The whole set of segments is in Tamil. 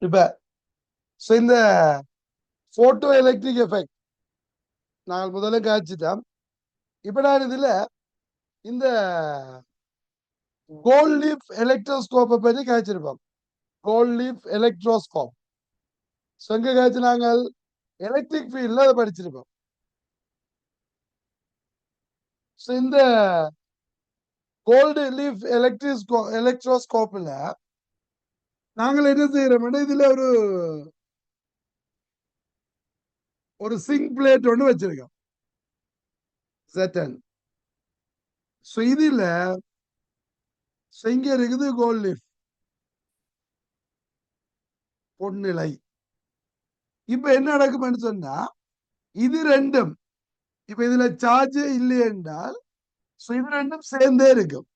இப்ப இந்த போட்டோ எலக்ட்ரிக் எஃபெக்ட் நாங்கள் முதல்ல காய்ச்சிட்டோம். இப்ப நான் இதுல இந்த கோல்ட் லீஃப் எலக்ட்ரோஸ்கோப்பை பற்றி காய்ச்சிருப்போம். கோல்ட் லீஃப் எலக்ட்ரோஸ்கோப் எங்க காய்ச்சி நாங்கள் எலக்ட்ரிக் ஃபீல்ட்ல அதை படிச்சிருப்போம். இந்த கோல்டு லீஃப் எலக்ட்ரோஸ்கோப்ல நாங்கள் என்ன செய்யறோம், இதுல ஒரு சிங்க் பிளேட் ஒன்று வச்சிருக்கோம். இதுல இங்க இருக்குது கோல்ட் லீஃப் பொன்னிலை. இப்ப என்ன நடக்கும்னு சொன்னா இது ரெண்டும் இப்ப இதுல சார்ஜ் இல்லை என்றால் இது ரெண்டும் சேர்ந்தே இருக்கும்.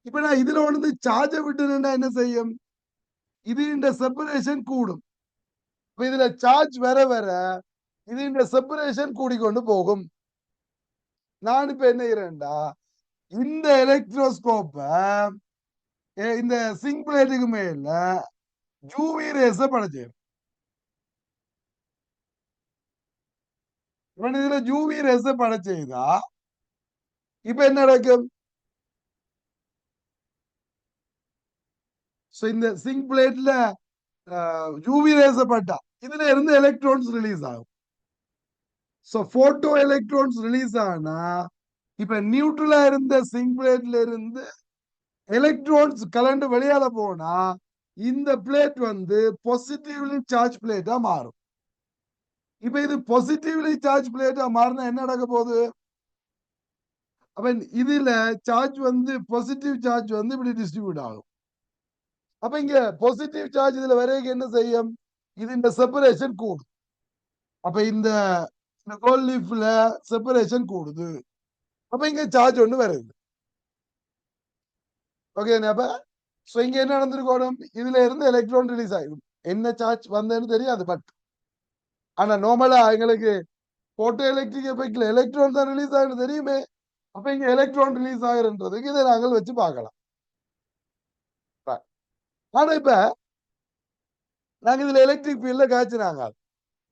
இப்ப நான் இதுல ஒன்று சார்ஜை விட்டுனா என்ன செய்யும், இது இந்த செப்பரேஷன் கூடும். இப்ப இதுல சார்ஜ் வர வர இது இந்த செப்பரேஷன் கூடிக்கொண்டு போகும். நான் இப்ப என்ன செய்யறேன்டா, இந்த எலக்ட்ரோஸ்கோப்ப இந்த சிங்க் பிளேட்டுக்கு மேல யூவி ரேஸ படைச்சேன். இதுல யூவி ரேஸ படைச்சா இப்ப என்ன நடக்கும், இந்த சிங்க் பிளேட்ல யூவி ரேஸ பட்டா இதுல இருந்து எலக்ட்ரான்ஸ் ரிலீஸ் ஆகும். போட்டோ எலக்ட்ரான்ஸ் ரிலீஸ் ஆனா இப்ப நியூட்ரலா இருந்த சிங்க் பிளேட்ல இருந்து எலக்ட்ரான்ஸ் கலண்டு வெளியால போனா இந்த பிளேட் பாசிட்டிவ்லி சார்ஜ் பிளேட்டா மாறும். இப்ப இது பாசிட்டிவ்லி சார்ஜ் பிளேட்டா மாறினா என்ன நடக்க போகுது, அப்ப இதுல சார்ஜ் பாசிட்டிவ் சார்ஜ் இப்படி டிஸ்ட்ரிபியூட் ஆகும். அப்ப இங்க பாசிட்டிவ் சார்ஜ் இதுல வரைக்கும் என்ன செய்யும், இது இந்த செப்பரேஷன் கூடும். அப்ப இந்த கோல்ட் லீஃப்ல செப்பரேஷன் கூடுது. அப்ப இங்க சார்ஜ் ஒண்ணு வருது. ஓகே, அப்ப இங்க என்ன நடந்திருக்கணும், இதுல இருந்து எலக்ட்ரான் ரிலீஸ் ஆகும். என்ன சார்ஜ் வந்ததுன்னு தெரியாது, பட் ஆனா நார்மலா எங்களுக்கு போட்டோ எலக்ட்ரிக் எஃபெக்ட்ல எலக்ட்ரான் தான் ரிலீஸ் ஆகுன்னு தெரியுமே. அப்ப இங்க எலக்ட்ரான் ரிலீஸ் ஆகுறதுக்கு இதை நாங்கள் வச்சு பார்க்கலாம். ஆனா இப்ப நாங்க இதுல எலக்ட்ரிக் ஃபீல்ட்ல காய்ச்சினாங்க.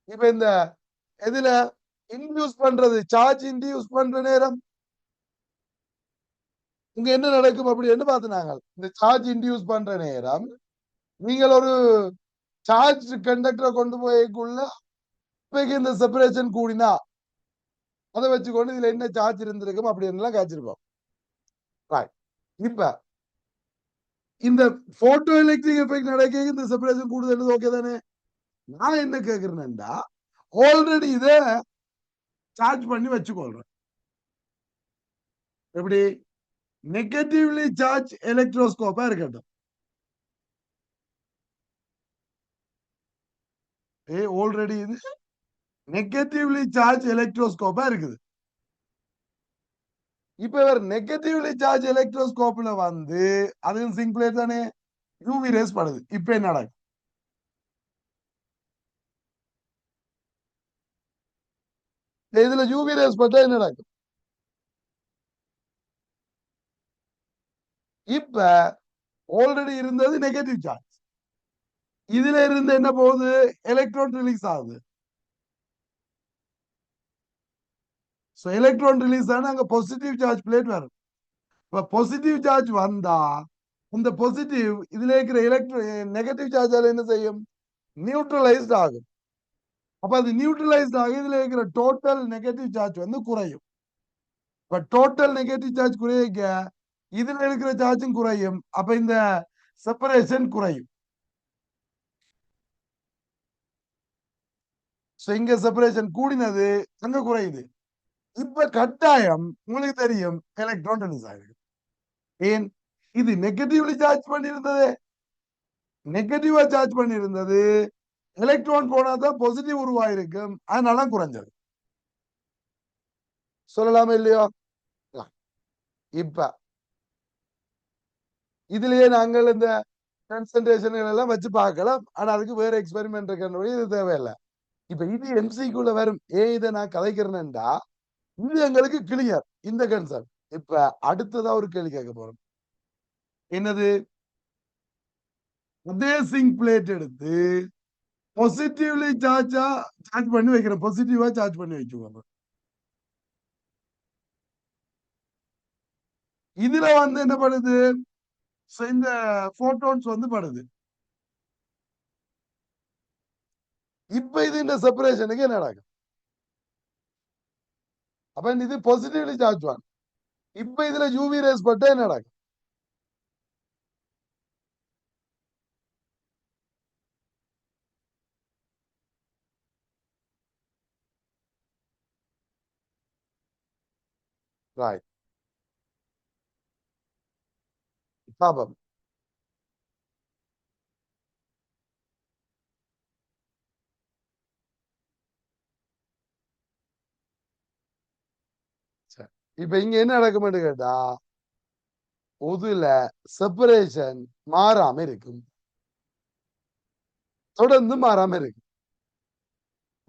இப்ப இந்த இதுல இன்டியூஸ் பண்றது சார்ஜ் இன்டியூஸ் பண்ற நேரம் இங்க என்ன நடக்கும் அப்படின்னு பார்த்துனாங்க. இந்த சார்ஜ் இன்டியூஸ் பண்ற நேரம் நீங்கள் ஒரு சார்ஜ் கண்டக்டரை கொண்டு போய்க்குள்ள இந்த செப்பரேஷன் கூடினா அதை வச்சுக்கொண்டு இதுல என்ன சார்ஜ் இருந்திருக்கும் அப்படின்னு காய்ச்சிருப்போம். இப்ப இந்த போட்டோ எலக்ட்ரிக் எஃபெக்ட் நடக்க இந்த செப்பரேஷன் கூடுதல் ஓகே தானே. நான் என்ன கேட்கிறேன்னா ஆல்ரெடி இத சார்ஜ் பண்ணி வச்சுக்கொள்றேன். எப்படி நெகட்டிவ்லி சார்ஜ் எலக்ட்ரோஸ்கோப்பா இருக்கட்டும். ஆல்ரெடி இது நெகட்டிவ்லி சார்ஜ் எலக்ட்ரோஸ்கோப்பா இருக்குது. இப்ப இவர் நெகட்டிவ்லி சார்ஜ் எலக்ட்ரோஸ்கோப்ல அதுவும் சிங்க் பிளேட் தானே, யூவி ரேஸ் படுது. இப்ப என்ன நடக்கும், இதுல யூவி ரேஸ் பட்டா என்ன நடக்கும், இப்ப ஆல்ரெடி இருந்தது நெகட்டிவ் சார்ஜ், இதுல இருந்து என்ன போகுது, எலக்ட்ரான் ரிலீஸ் ஆகுது. எலக்ட்ரான் ரிலீஸ் ஆனா அங்க பாசிட்டிவ் சார்ஜ் பிளேட் வரும். இப்ப பாசிட்டிவ் சார்ஜ் வந்தா இந்த பாசிட்டிவ் இதுல இருக்கிற நெகட்டிவ் சார்ஜால என்ன செய்யும், நியூட்ரலைஸ்ட் ஆகும். அப்ப அது நியூட்ரலைஸ்ட் ஆகி இதுல இருக்கிற டோட்டல் நெகட்டிவ் சார்ஜ் குறையும். இப்ப டோட்டல் நெகட்டிவ் சார்ஜ் குறைக்க இதுல இருக்கிற சார்ஜும் குறையும். அப்ப இந்த செப்பரேஷன் குறையும். இங்க செப்பரேஷன் கூடினது அங்க குறையுது. இப்ப கட்டாயம் உங்களுக்கு தெரியும் எலக்ட்ரான் ரிலீஸ் ஆயிருக்கு. ஏன், இது நெகட்டிவ்லி சார்ஜ் பண்ணியிருந்தது, நெகட்டிவா சார்ஜ் பண்ணியிருந்தது, எலக்ட்ரான் போனா தான் பாசிட்டிவ் உருவாயிருக்கும், அதனால குறைஞ்சது. சொல்லலாமா இல்லையோ. இப்ப இதுலயே நாங்கள் இந்த கான்சன்ட்ரேஷன் எல்லாம் வச்சு பார்க்கலாம். ஆனா அதுக்கு வேற எக்ஸ்பெரிமெண்ட் இருக்கிற இது தேவையில்லை. இப்ப இது எம்சிக்குள்ள வரும். ஏன் இதை நான் கதைக்கிறேன்டா இது எங்களுக்கு கிளியர் இந்த கன்செப்ட். இப்ப அடுத்ததா ஒரு கேள்வி கேட்க போறோம். என்னது, அதே சிங்க் பிளேட் எடுத்து பாசிட்டிவ்லி சார்ஜ் பண்ணி வைக்கிறேன், பாசிட்டிவா சார்ஜ் பண்ணி வச்சுக்கோங்க. இதுல என்ன பண்ணுது, இந்த போட்டோன்ஸ் படுது. இப்ப இது இந்த செப்பரேஷனுக்கு என்ன நடக்கும்? அப்ப இது பாசிட்டிவ்லி சார்ஜ் ஆன். இப்ப இதுல யூவி ரேஸ் பட்டா என்ன நடக்கும்? ரைட், பாப்போம். இப்ப இங்க என்ன நடக்கும்னு கேட்டா, ஒதுல செப்பரேஷன் மாறாம இருக்கும், தொடர்ந்து மாறாம இருக்கு.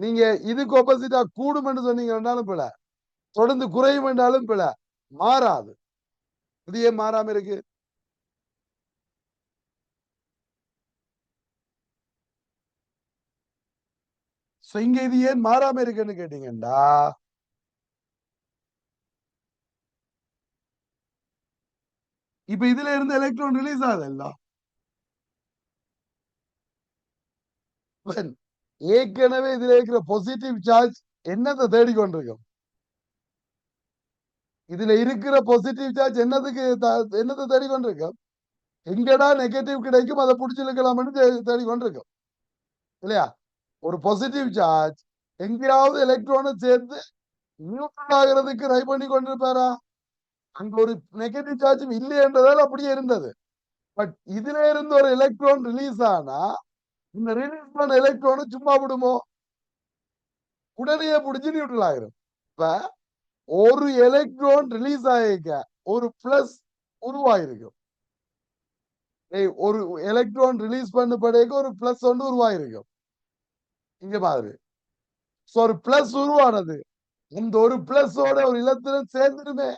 நீங்க இதுக்கு ஆப்போசிட்டா கூடும் என்று சொன்னீங்கன்னாலும் பிழை, தொடர்ந்து குறையும் என்றாலும் பிழை, மாறாது. இது ஏன் மாறாம இருக்கு? இங்க இது ஏன் மாறாம இருக்குன்னு கேட்டீங்கன்னா, இப்ப இதுல இருந்து எலக்ட்ரான் ரிலீஸ் ஆகுதுல்ல, ஏற்கனவே இதுல இருக்கிற பாசிட்டிவ் சார்ஜ் என்னத்தை தேடிக்கொண்டிருக்கும்? இதுல இருக்கிற பாசிட்டிவ் சார்ஜ் என்னத்தை தேடிக்கொண்டிருக்கும்? எங்கடா நெகட்டிவ் கிடைக்கும் அதை பிடிச்சிருக்கலாம்னு தேடிக்கொண்டிருக்கும் இல்லையா? ஒரு பாசிட்டிவ் சார்ஜ் எங்கேயாவது எலக்ட்ரானை சேர்த்து நியூட்ரல் ஆகிறதுக்கு ட்ரை பண்ணி கொண்டிருப்பாரா? அங்க ஒரு நெகட்டிவ் சார்ஜும் இல்லையன்றதால் அப்படியே இருந்தது. பட் இதுல இருந்து ஒரு எலக்ட்ரான் ரிலீஸ் ஆனா, இந்த ரிலீஸ் பண்ண எலக்ட்ரான் சும்மா விடுமோ? உடனே பிடிச்சி நியூட்ரல் ஆகிரும். இப்ப ஒரு எலக்ட்ரான் ரிலீஸ் ஆகிக்க ஒரு பிளஸ் உருவாயிருக்கும். ஒரு எலக்ட்ரான் ரிலீஸ் பண்ண படையக்கு ஒரு பிளஸ் ஒன்று உருவாயிருக்கும் இங்க மாதிரி. ஒரு பிளஸ் உருவானது, இந்த ஒரு பிளஸோட ஒரு இலத்திரன் சேர்ந்துருமே.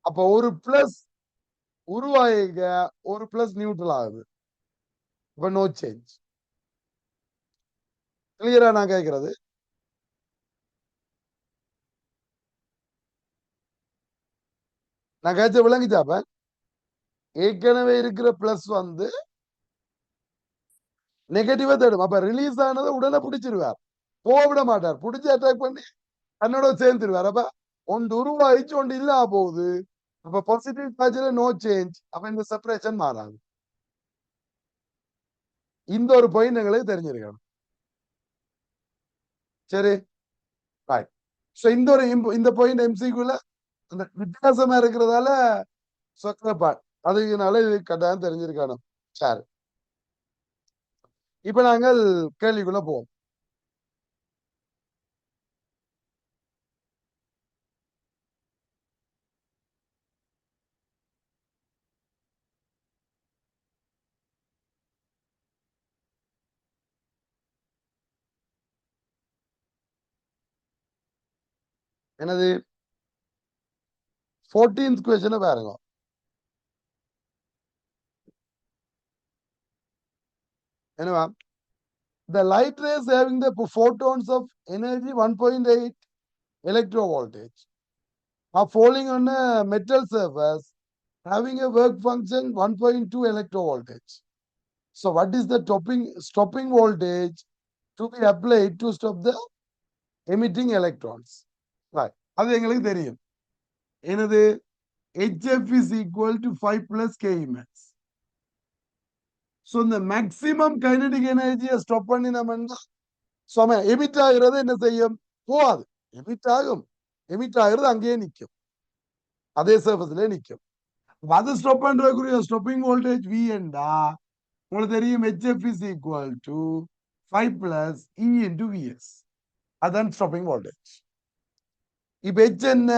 அப்ப ஒரு பிளஸ் உருவாகிக்க ஒரு பிளஸ் நியூட்ரல் ஆகுது. இப்ப நோ சேஞ்ச். கிளியரா நான் கேட்கிறது? நான் கேட்ச விளங்கிச்சாப்ப? ஏற்கனவே இருக்கிற பிளஸ் நெகட்டிவா தேடும். அப்ப ரிலீஸ் ஆனதை உடனே பிடிச்சிருவார், போக விட மாட்டார், பிடிச்சி அட்டாக் பண்ணி தன்னோட சேர்ந்துருவார். அப்ப ஒன்று உருவாயிச்சு ஒன்று இல்லா போகுது. அப்ப பாசிட்டிவ் சார்ஜ்ல நோ சேஞ்ச். அப்ப இந்த செப்பரேஷன் மாறாது. இந்த ஒரு பாயிண்ட் எங்களுக்கு தெரிஞ்சிருக்கணும். சரி, ரைட். சோ இந்த ஒரு இந்த பாயிண்ட் எம்சிக்குள்ள அந்த வித்தியாசமா இருக்கிறதால சொக்கப்பாட் அதுக்குனால இது கட்டாயம் தெரிஞ்சிருக்கணும். சரி, இப்ப நாங்கள் கேள்விக்குள்ள போவோம். எனது 14th கொஸ்டினை பாருங்க. என்னவா? The light rays having the photons of energy 1.8 electrovoltage are falling on a metal surface having a work function 1.2 electrovoltage. So what is the stopping voltage to be applied to stop the emitting electrons? Right. அது எங்களுக்கு தெரியும். எனது HF is equal to 5 plus KEmax. So இந்த மேக்சிமம் கைனடிக் எனர்ஜியை ஸ்டாப் பண்ணினோம்னா எமிட் ஆகிறது என்ன செய்யும்? போகாது, எமிட் ஆகும். எமிட் ஆகிறது அங்கேயே நிற்கும், அதே சர்ஃபஸ்ல நிற்கும். அது ஸ்டாப் பண்றதுக்குரிய ஸ்டாப்பிங் வோல்டேஜ் V என்றா உங்களுக்கு தெரியும், HF is equal to 5 plus E into Vs. அதான் ஸ்டாப்பிங் வோல்டேஜ். இப்ப H என்ன?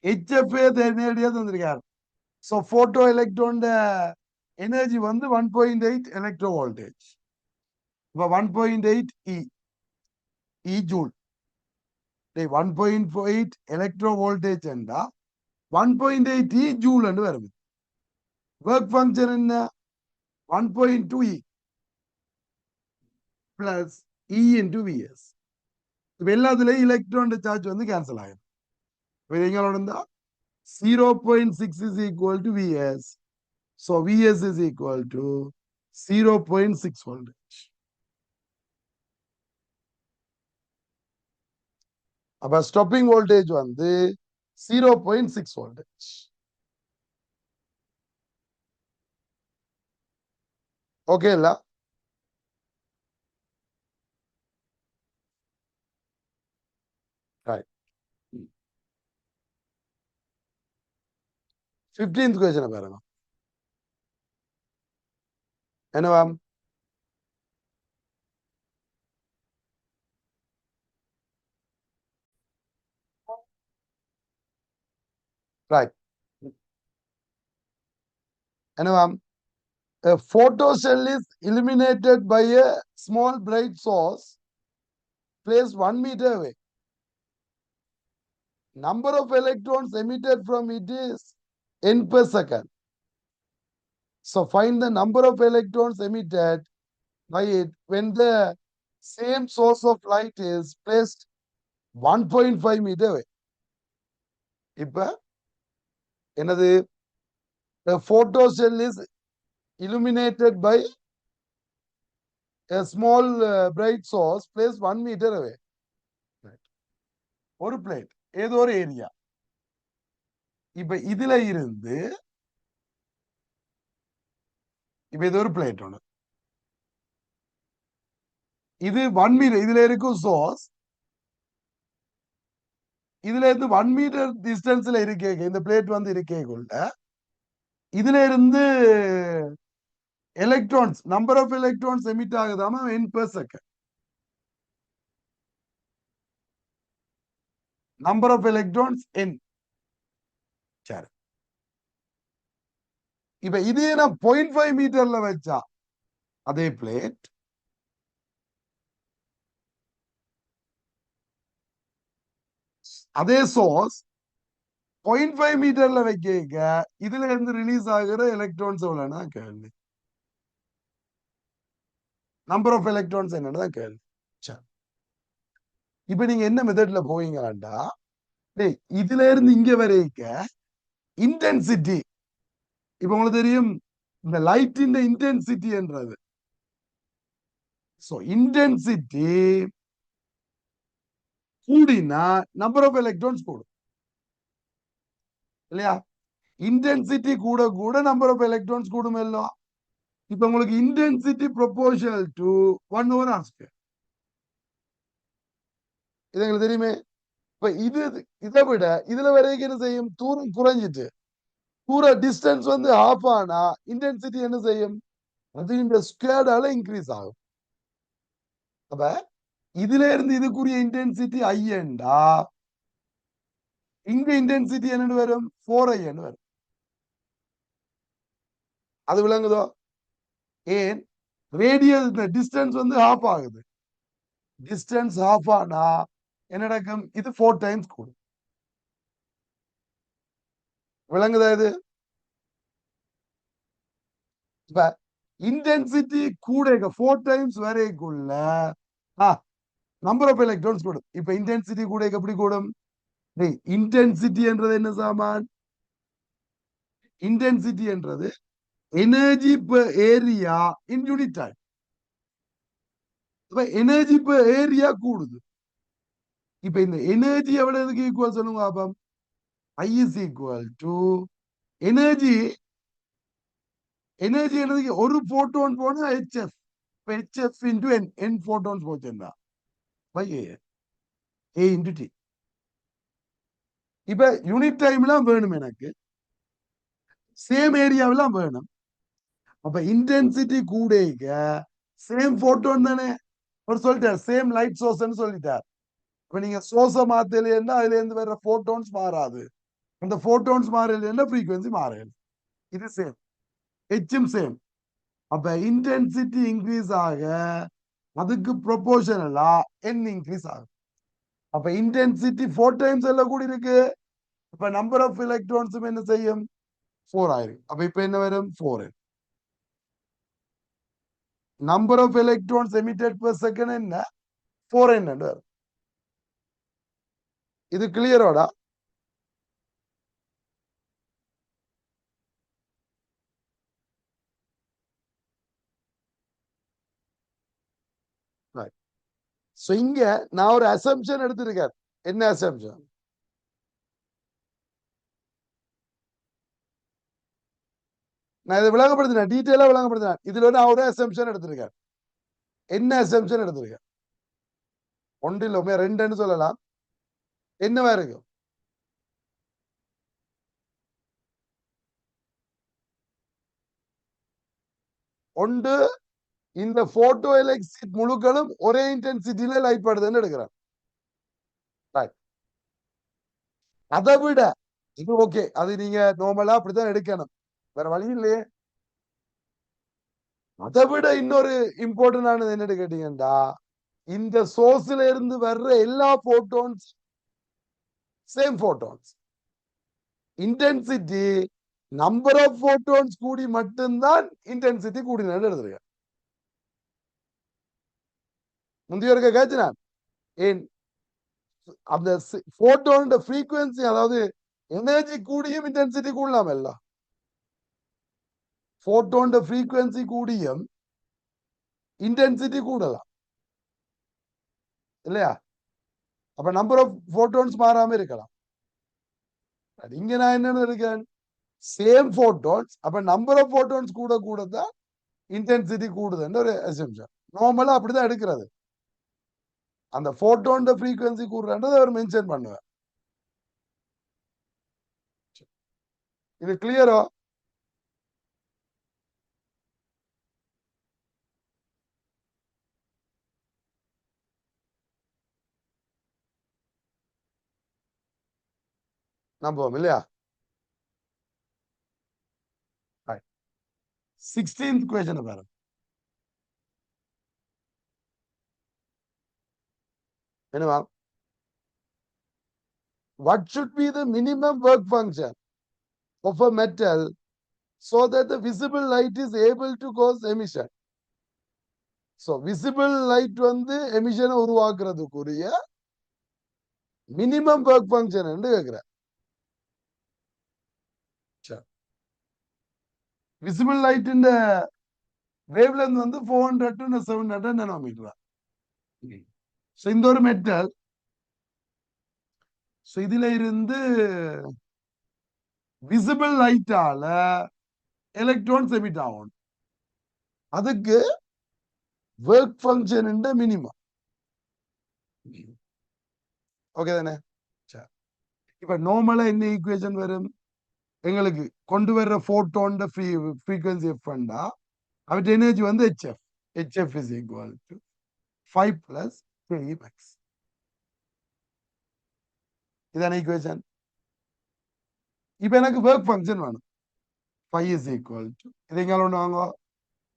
HF நேரடியா தந்திருக்காரு. So photo electron energy 1.8 electro voltage. இப்ப 1.8 இ ஜூல். 1.8 எலக்ட்ரோ வோல்டேஜ் என்றா 1.8 இ ஜூல் என்று வருது. ஒர்க் ஃபங்க்ஷன் என்ன? 1.2 E plus E into Vs. இப்ப எல்லாத்துலயும் electron charge வந்து cancel ஆகும். இப்ப நீங்களோட இருந்தா 0.6 is equal to Vs. So Vs is equal to 0.6 voltage. அப்ப ஸ்டாப்பிங் வோல்டேஜ் வந்து 0.6 voltage. ஓகே இல்ல? Right. 15th question பாருங்க. என்னவா? Right. என்னவா? A photocell is illuminated by a small bright source placed 1 meter away. Number of electrons emitted from it is n per second. So find the number of electrons emitted by it when the same source of light is placed 1.5 meter away. இப்ப என்னது? A photocell is illuminated by a small bright source placed 1 meter away. ஒரு பிளேட் ஏதோ ஒரு ஏரியா. இப்ப இதுல இருந்து இப்ப இது ஒரு பிளேட் ஒண்ணு. இது 1 மீட்டர் இதுல இருக்கும் சோர்ஸ். இதுல இருந்து 1 மீட்டர் டிஸ்டன்ஸ்ல இருக்கே இந்த பிளேட் வந்து இருக்கேக்குள்ள இதுல இருந்து electrons number of electrons emit ஆகுதாமா n per second. நம்பர் ஆஃப் எலக்ட்ரான்ஸ் n. சரி. இப்ப இதே நான் 0.5 மீட்டர்ல வச்சா அதே பிளேட் அதே சோர்ஸ் 0.5 மீட்டர்ல வைக்க இதுல இருந்து ரிலீஸ் ஆகிற எலக்ட்ரான்ஸ் எவ்வளவுனா கேள்வி. நம்பர் ஆஃப் எலக்ட்ரான்ஸ் என்னன்னு கேள்வி. இப்ப நீங்க என்ன மெத்தட்ல போவீங்கடா? இதுல இருந்து இங்க வரைக்க இன்டென்சிட்டி இப்ப உங்களுக்கு தெரியும் இந்த லைட்டின் இன்டென்சிட்டி என்றது. இன்டென்சிட்டி கூடினா நம்பர் ஆஃப் எலக்ட்ரான்ஸ் கூடும் இல்லையா? இன்டென்சிட்டி கூட கூட நம்பர் ஆஃப் எலக்ட்ரான்ஸ் கூடும் இல்லோ? இப்ப உங்களுக்கு இன்டென்சிட்டி ப்ரொபோர்ஷனல் டு 1/r². இது எங்களுக்கு தெரியுமே. இப்ப இதை விட இதுல வரைக்கும் என்ன செய்யும்? தூரம் குறைஞ்சிட்டு தூர டிஸ்டன்ஸ் வந்து ஹாஃப் ஆனா இன்டென்சிட்டி என்ன செய்யும்? அது இந்த ஸ்கொயர்டால இன்க்ரீஸ் ஆகும். அப்ப இதுல இருந்து இதுக்குரிய இன்டென்சிட்டி ஐஎன்டா இங்க இன்டென்சிட்டி என்னன்னு வரும்? 4i வரும். அது விளங்குதோ? ஏன் ரேடியஸ் டிஸ்டன்ஸ் வந்து ஹாஃப் ஆகுது. டிஸ்டன்ஸ் ஹாஃப் ஆனா என்ன நடக்கும்? இது 4 டைம்ஸ் கூடும். விளங்குதா இது? இப்ப இன்டென்சிட்டி கூட 4 டைம்ஸ் வரைக்குள்ள நம்பர் ஆஃப் எலக்ட்ரான்ஸ் கூடும். இப்ப இன்டென்சிட்டி கூட எப்படி கூடும்? இன்டென்சிட்டி என்றது என்ன சாமான்? இன்டென்சிட்டி என்றது எனர்ஜி பெர் ஏரியா இன் unit time. Energy per area கூடுது. இப்ப இந்த எனர்ஜி எவ்வளவுக்கு ஈக்குவல் சொல்லுங்க பாப்போம். I is equal to energy என்னதுக்கு ஒரு போட்டோன் போனா HF. இப்ப HF into n போட்டோன்ஸ் போச்சுன்னா by A into T. இப்ப யூனிட் டைம்லாம் வேணும் எனக்கு, சேம் ஏரியாவெல்லாம் வேணும். அப்ப இன்டென்சிட்டி கூட சேம் போட்டோன் தானே ஒரு சொல்லிட்டார், சேம் லைட் சோர்ஸ் சொல்லிட்டார். இப்ப நீங்க சோர்ஸ மாத்தலைன்னா அதுல இருந்து வர்ற போட்டோன்ஸ் மாறாது. அந்த போட்டோன்ஸ் மாறலைன்னா ஃப்ரீக்வன்சி மாறாது. இது சேம், ஹெச்சும் சேம். அப்ப இன்டென்சிட்டி இன்க்ரீஸ் ஆக அதுக்கு ப்ரொபோர்ஷனலா n இன்க்ரீஸ் ஆகும். அப்ப இன்டென்சிட்டி 4 டைம்ஸ் எல்லாம் கூட இருக்கு. இப்ப நம்பர் ஆஃப் எலக்ட்ரான்ஸும் என்ன செய்யும்? 4 ஆயிருக்கு. அப்ப இப்ப என்ன வரும்? 4n. Number of electrons emitted per second என்ன 4n இது கிளியரோடா? சோ இங்க நான் ஒரு அசம்ஷன் எடுத்திருக்கேன். என்ன அசம்ஷன்? நான் இதை விளங்கப்படுத்தினேன், டீட்டெயிலா விளங்கப்படுத்தினேன். இதுல நான் ஒரு அசம்ஷன் எடுத்திருக்கேன். என்ன அசம்ஷன் எடுத்திருக்கேன்? ஒன்று இல்ல ரெண்டுன்னு சொல்லலாம். என்னவா இருக்கும்? ஒன்று, இந்த போட்டோ எலக்ட்ரிக் முழுக்களும் ஒரே இன்டென்சிட்டியில லைட் படுதுன்னு எடுக்கிறேன். அதை விட இது ஓகே, அது நீங்க நார்மலா அப்படித்தான் எடுக்கணும், வேற வழி இல்லையே. அதை விட இன்னொரு இம்பார்ட்டன் ஆனது என்னன்னு கேட்டீங்கன்னா, இந்த சோர்ஸ்ல இருந்து வர்ற எல்லா போட்டோன்ஸ் சேம் போட்டோன்ஸ். இன்டென்சிட்டி நம்பர் ஆஃப் போட்டோன்ஸ் கூடி மட்டும்தான் இன்டென்சிட்டி கூடினு எழுதுறேன். முந்தைய இருக்க கேட்சினான் ஏன் அந்த போட்டோன் ஃப்ரீக்வன்சி, அதாவது எனர்ஜி கூடியும் இன்டென்சிட்டி கூடலாம் இல்ல. போட்டோன் ஃப்ரீக்வன்சி கூடியும் இன்டென்சிட்டி கூடலாம் இல்லையா? அப்ப நம்பர் ஆஃப் போட்டோன்ஸ் மாறாம இருக்கலாம். இங்க நான் என்ன இருக்கேன், சேம் போட்டோன்ஸ், அப்ப நம்பர் ஆஃப் போட்டோன்ஸ் கூட கூட தான் இன்டென்சிட்டி கூடுதுன்ற ஒரு அசம்ஷன். நார்மலா அப்படிதான் எடுக்கிறது. அந்த போட்டோன் ஃப்ரீக்வன்சி கூடுறன்றதை அவர் மென்ஷன் பண்ணுவார். இது கிளியரோ? நம்புவோம் இல்லையா? 16th question பாருங்க. என்னவா? What should be the minimum work function of a metal so that the visible light is able to cause emission? So visible light வந்து emission உருவாக்குறதுக்குரிய மினிமம் ஒர்க் ஃபங்க்ஷன் என்று கேட்கிறேன். விசிபிள் லைட் வேவ் லென்த் வந்து 400 to 700 நானோமீட்டர். இந்த ஒரு மெட்டல், இதுல இருந்து விசிபிள் லைட்டால எலக்ட்ரான்ஸ் எமிட் ஆகும். அதுக்கு ஒர்க் ஃபங்க்ஷன் மினிமம். ஓகே தானே? இப்ப நார்மலா என்ன ஈக்குவேஷன் வரும் எங்களுக்கு? கொண்டு வர்ற போட்டோன் ஃப்ரீக்வன்சி எஃப் பண்ணா அவற்ற எனர்ஜி வந்து H F. H F is equal to 5 plus K max. இதான ஈக்குவேஷன். இப்ப எனக்கு ஒர்க் ஃபங்க்ஷன் வேணும். 5 இஸ் ஈக்குவல் டு இது எங்க ஒண்ணு வாங்க,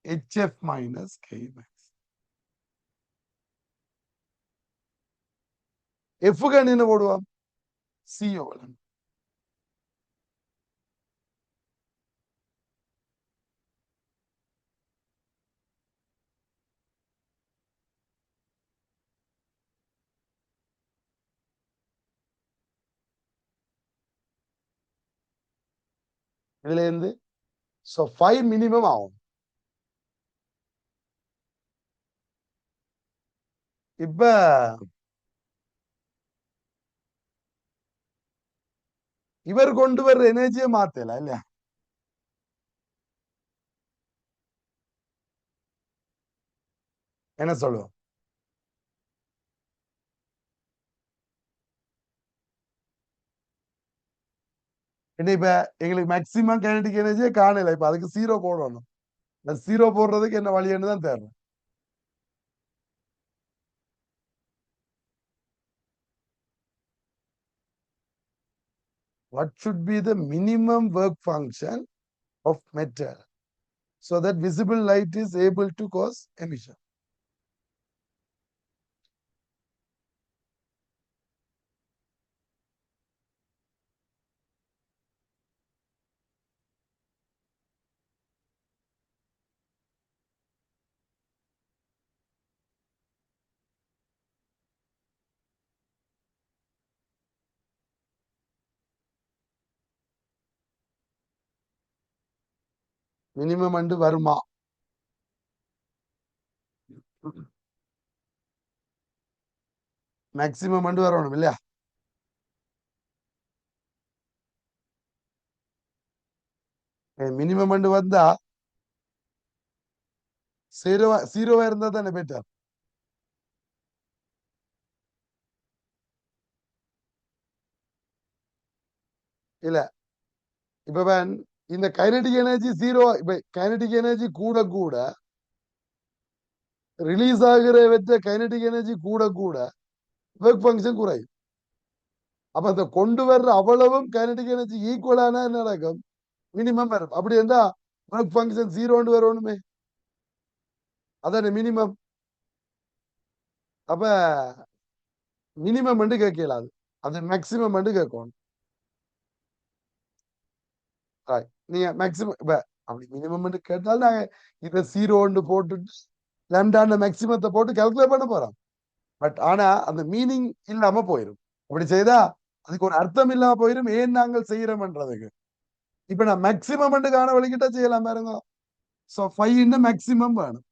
ஹெச்எஃப் மைனஸ் கே மேக்ஸ். எஃப்க்கு என்ன போடுவோம்? சிஓ. இதுல இருந்து 5 மினிமம் ஆகும். இப்ப இவர் கொண்டு வர்ற எனர்ஜியை மாத்தல இல்லையா? என்ன சொல்லுவோம்? என்ன இப்ப எங்களுக்கு மேக்சிமம் கைனடிக் எனர்ஜியே காணல. இப்ப அதுக்கு 0 போடணும். 0 போடுறதுக்கு என்ன வழின்னு தான் தேவை. What should be the minimum work function of metal so that visible light is able to cause emission? Minimum and வருமா? மேக்சிமம் அண்டு வரணும் இல்லையா? மினிமம் அண்டு வந்தா ஜீரோவா இருந்தா தானே பெட்டர். இல்ல இப்ப இந்த கைனடிக் எனர்ஜி ஜீரோ, இப்ப கைனடிக் எனர்ஜி கூட கூட ரிலீஸ் ஆகிற வெற்ற கைனடிக் எனர்ஜி கூட கூட ஒர்க் ஃபங்க்ஷன் குறையும். அப்ப அந்த கொண்டு வர்ற அவ்வளவும் கைனடிக் எனர்ஜி ஈக்குவலான என்ன நடக்கும்? மினிமம் வரும். அப்படி இருந்தா ஒர்க் ஃபங்க்ஷன் ஜீரோன்னு வரணுமே, அதான மினிமம். அப்ப மினிமம் வந்து கேட்கலாது, அது மேக்சிமம் வந்து கேட்கணும். நீங்க மேக்சிமம் இப்ப அப்படி மினிமம் கேட்டால் நாங்க இதை ஜீரோன்னு போட்டுட்டு லேம்டான மேக்சிமத்தை போட்டு கால்குலேட் பண்ண போறோம். பட் ஆனா அந்த மீனிங் இல்லாம போயிடும். அப்படி செய்தா அதுக்கு ஒரு அர்த்தம் இல்லாம போயிடும். ஏன் நாங்கள் செய்யறோம்ன்றதுக்கு. இப்ப நான் மேக்சிமம் காண வழிகிட்ட செய்யலாம் பாருங்க. சோ 5 மேக்சிமம் வேணும்.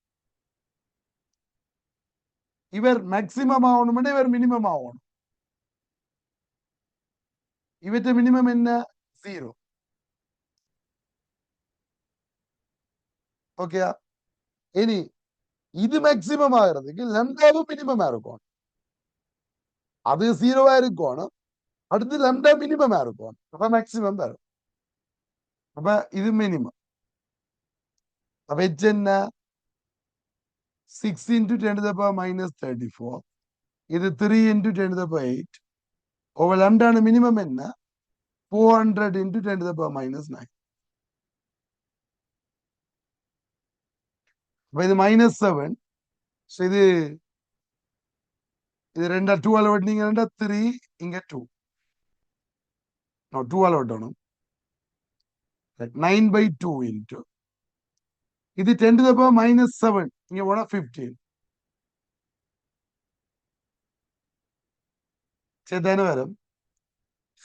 இவர் மேக்சிமம் ஆகணும், இவர் மினிமம் ஆகணும். இவற்ற மினிமம் என்ன? ஜீரோ. ஓகே. இனி இது மேக்சிமம் ஆகிறதுக்கு லெம்டாவும் மினிமமா இருக்கும். அது ஜீரோவா இருக்கணும், அடுத்து லெம்டா மினிமமா இருக்கும். அப்ப மேக்சிமம் வரும். அப்ப இது மினிமம். அப்ப என்ன? 6 into 10 to the power minus 34. இது 3 into 10 to the power 8. over lambda minimum என்ன? 400 into 10 to the power minus 9. இது minus 7. So இது ரெண்டா 2 அளவு நீங்க ரெண்டா 3 இங்க 2. No 2 அளவு விட்டணும். 9 by 2 into இது 10 to the power minus 7. இங்க போனா 15. சேதான வரும்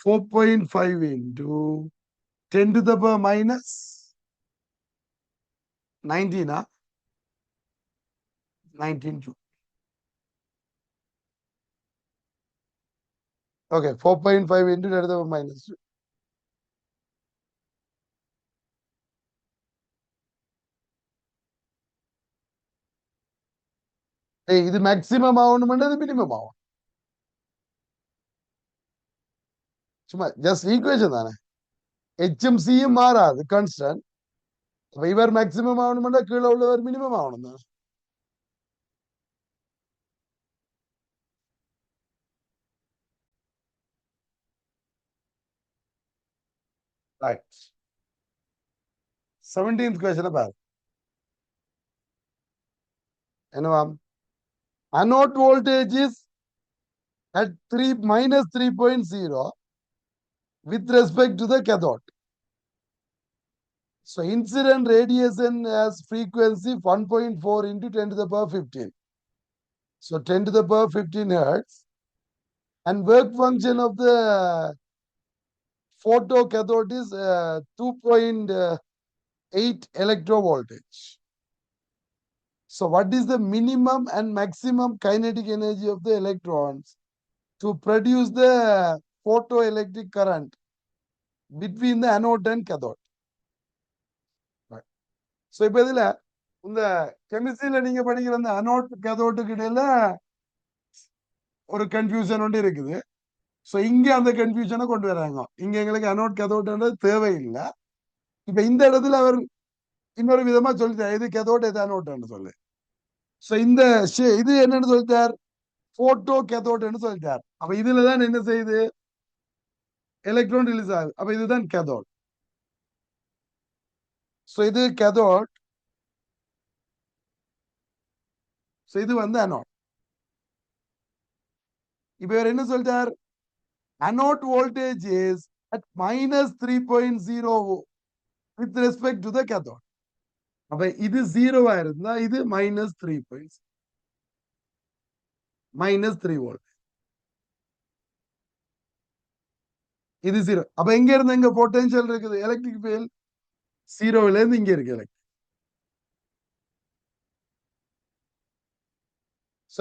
4.5 into 10 to the power minus 19. 19 2. Okay, 4.5 into 10 to the power minus 2. இது மேக்சிமம் ஆகணும்ன்றது மினிமம் ஆகும். சும்மா ஜஸ்ட் ஈக்குவேஷன் தானே. ஹெச்எம் சியும் மாறாது, கான்ஸ்டன்ட். இவர் மேக்சிமம் ஆகணும்னா கீழே உள்ளவர் மினிமம் ஆகணும் தானே. ரைட். 17th கொஸ்டின் பாரு. என்னவாம்? anode voltage is at 3 minus 3.0 with respect to the cathode. So incident radiation has frequency 1.4 into 10 to the power 15. So 10 to the power 15 hertz. And work function of the photocathode is 2.8 electrovoltage. So what is the minimum and maximum kinetic energy of the electrons to produce the photoelectric current between the anode and cathode? Right. So இப்ப இதுல இந்த கெமிஸ்ட்ரியில நீங்க படிக்கிற அந்த அனோட் கேதோட்டுக்கு இடையில ஒரு கன்ஃபியூஷன் ஒன்று இருக்குது. ஸோ இங்க அந்த கன்ஃபியூஷனை கொண்டு வராங்க. இங்க எங்களுக்கு அனோட் கேதோட்ன்றது தேவையில்லை. இப்ப இந்த இடத்துல அவர் இன்னொரு விதமா சொல்லிட்டார், இது கேதோட் இது அனோட்னு சொல்லு. ஸோ இந்த இது என்னன்னு சொல்லிட்டார்? போட்டோ கேதோட்னு சொல்லிட்டார். அப்ப இதுலதான் என்ன செய்யுது? எலக்ட்ரான் ரிலீஸ் ஆகுது. அப்ப இதுதான் கேதோட். ஸோ இது கேதோட். ஸோ இது வந்து அனோட். இப்ப இவர் என்ன சொல்லிட்டார்? anode voltage is at minus 3.0 with respect to the cathode. அப்ப இது ஜீரோவா இருந்தா இது மைனஸ் 3 minus 3 volt. இது ஜீரோ. அப்ப எங்க இருந்து எங்க பொட்டன்ஷியல் இருக்குது? எலக்ட்ரிக் ஃபீல்ட் ஜீரோல இருந்து இங்க இருக்கு எலக்ட்ரிக்.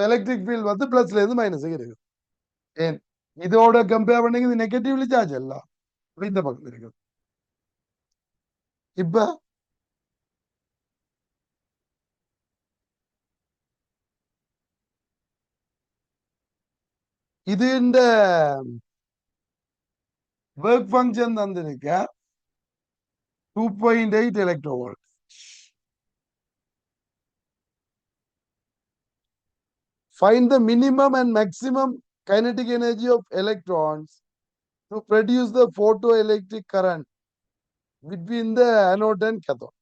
எலக்ட்ரிக் ஃபீல்ட் வந்து பிளஸ்ல இருந்து மைனஸுக்கு இருக்கு. ஏன் இதோட கம்பேர் பண்ணி இது நெகட்டிவ்லி சார்ஜ் அல்ல, இந்த பக்கம் இருக்கு. இப்ப இது இந்த work function தந்திருக்க 2.8 electrovolt. Find the minimum and maximum kinetic energy of electrons to produce the photoelectric current between the anode and cathode.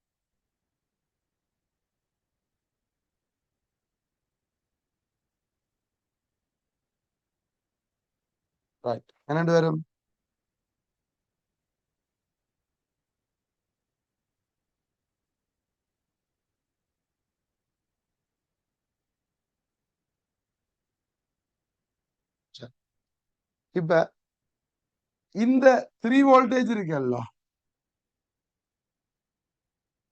Right. என்னண்டு வரும்? இப்ப இந்த 3 வோல்டேஜ் இருக்குல்ல,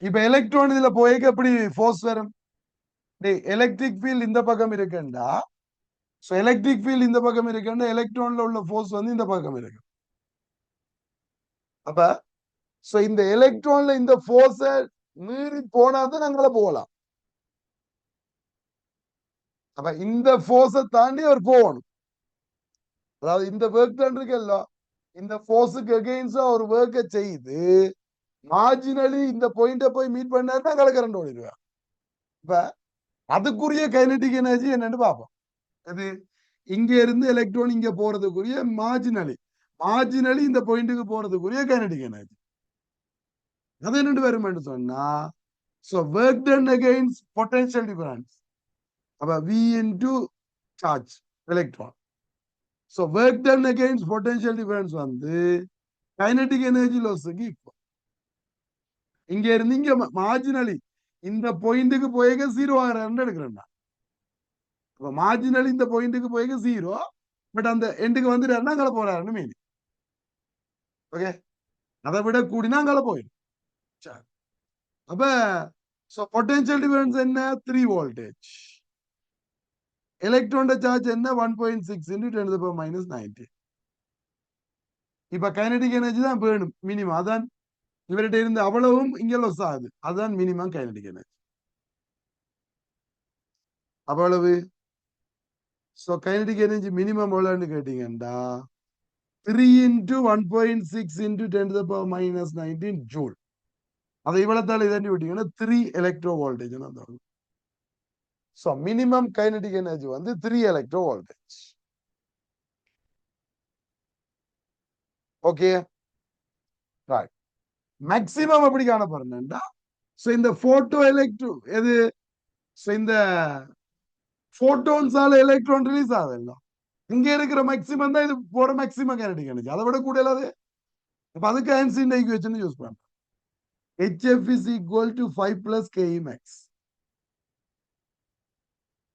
இப்ப எலக்ட்ரான் இதுல போய்க்க எப்படி ஃபோர்ஸ் வரும்? எலக்ட்ரிக் ஃபீல்ட் இந்த பக்கம் இருக்குண்டா, சோ எலக்ட்ரிக் ஃபீல்ட் இந்த பக்கம் இருக்குண்டா, எலக்ட்ரான்ல உள்ள ஃபோர்ஸ் வந்து இந்த பக்கம் இருக்கு. அப்ப சோ இந்த எலக்ட்ரான்ல இந்த ஃபோர்ஸ மீறி போனாதான் நாங்கள போகலாம். அப்ப இந்த ஃபோர்ஸை தாண்டி அவர் போகணும். அதாவது இந்த ஒர்க் டன் இருக்குல்ல, இந்த ஃபோர்ஸுக்கு அகெயின்ஸ்டா ஒரு ஒர்க்கை செய்து மார்ஜினலி இந்த பாயிண்ட போய் மீட் பண்ணாருன்னா அங்கே கரண்ட் ஓடிடுவேன். இப்ப அதுக்குரிய கைனடிக் எனர்ஜி என்னன்னு பார்ப்போம். அது இங்க இருந்து எலக்ட்ரான் இங்க போறதுக்குரிய மார்ஜினலி இந்த பாயிண்ட்டுக்கு போறதுக்குரிய கைனடிக் எனர்ஜி அது என்னண்டு வரும்னு சொன்னா, so work done against potential difference, அப்ப V into charge electron. So work done against potential difference வந்து kinetic energy lossக்கு ஈக்குவல். இங்க இருந்து இங்க மார்ஜினலி இந்த பாயிண்ட்டுக்கு போய்க்க 0 ஆகிறாருன்னு எடுக்கிறேன். அப்ப மார்ஜினலி இந்த பாயிண்ட்டுக்கு போய்க்க 0, பட் அந்த எண்டுக்கு வந்துட்டாருன்னா அங்கே போறாருன்னு மீனிங். ஓகே, அதை விட கூடினா அங்கே போயிடும். அப்ப so potential difference என்ன? 3 voltage. எலக்ட்ரான் சார்ஜ் என்ன? 1.6 into 10 to the power minus 19. இப்ப கைனடிக் எனர்ஜி தான் வேணும் மினிமம். அதான் இவர்கிட்ட இருந்து அவ்வளவும் இங்க லொஸ் ஆகுது. அதுதான் மினிமம் கைனடிக் எனர்ஜி. அவ்வளவு சோ கைனடிக் எனர்ஜி மினிமம் எவ்வளவுன்னு கேட்டீங்கன்னா 3 into 1.6 into 10 to the power minus 19 joule. அதை இவ்வளத்தால இதாண்டி விட்டீங்கன்னா 3 electro voltage. So minimum kinetic energy வந்து 3 electrovoltage. Okay, right. மேக்ஸிமம் எப்படி காணப்படுறா, சோ இந்த போட்டோ எலக்ட்ரோ எது, சோ இந்த போட்டோன்ஸால எலக்ட்ரான் ரிலீஸ் ஆகுதுல்ல, இங்க இருக்கிற மேக்ஸிமம் தான் இது போற மேக்ஸிமம் கைனடிக் எனர்ஜி. அதை விட கூட இல்லாது. அப்ப அதுக்கு ஐன்ஸ்டீன் ஈக்குவேஷன் யூஸ் பண்றோம். HF is equal to 5 plus KE max.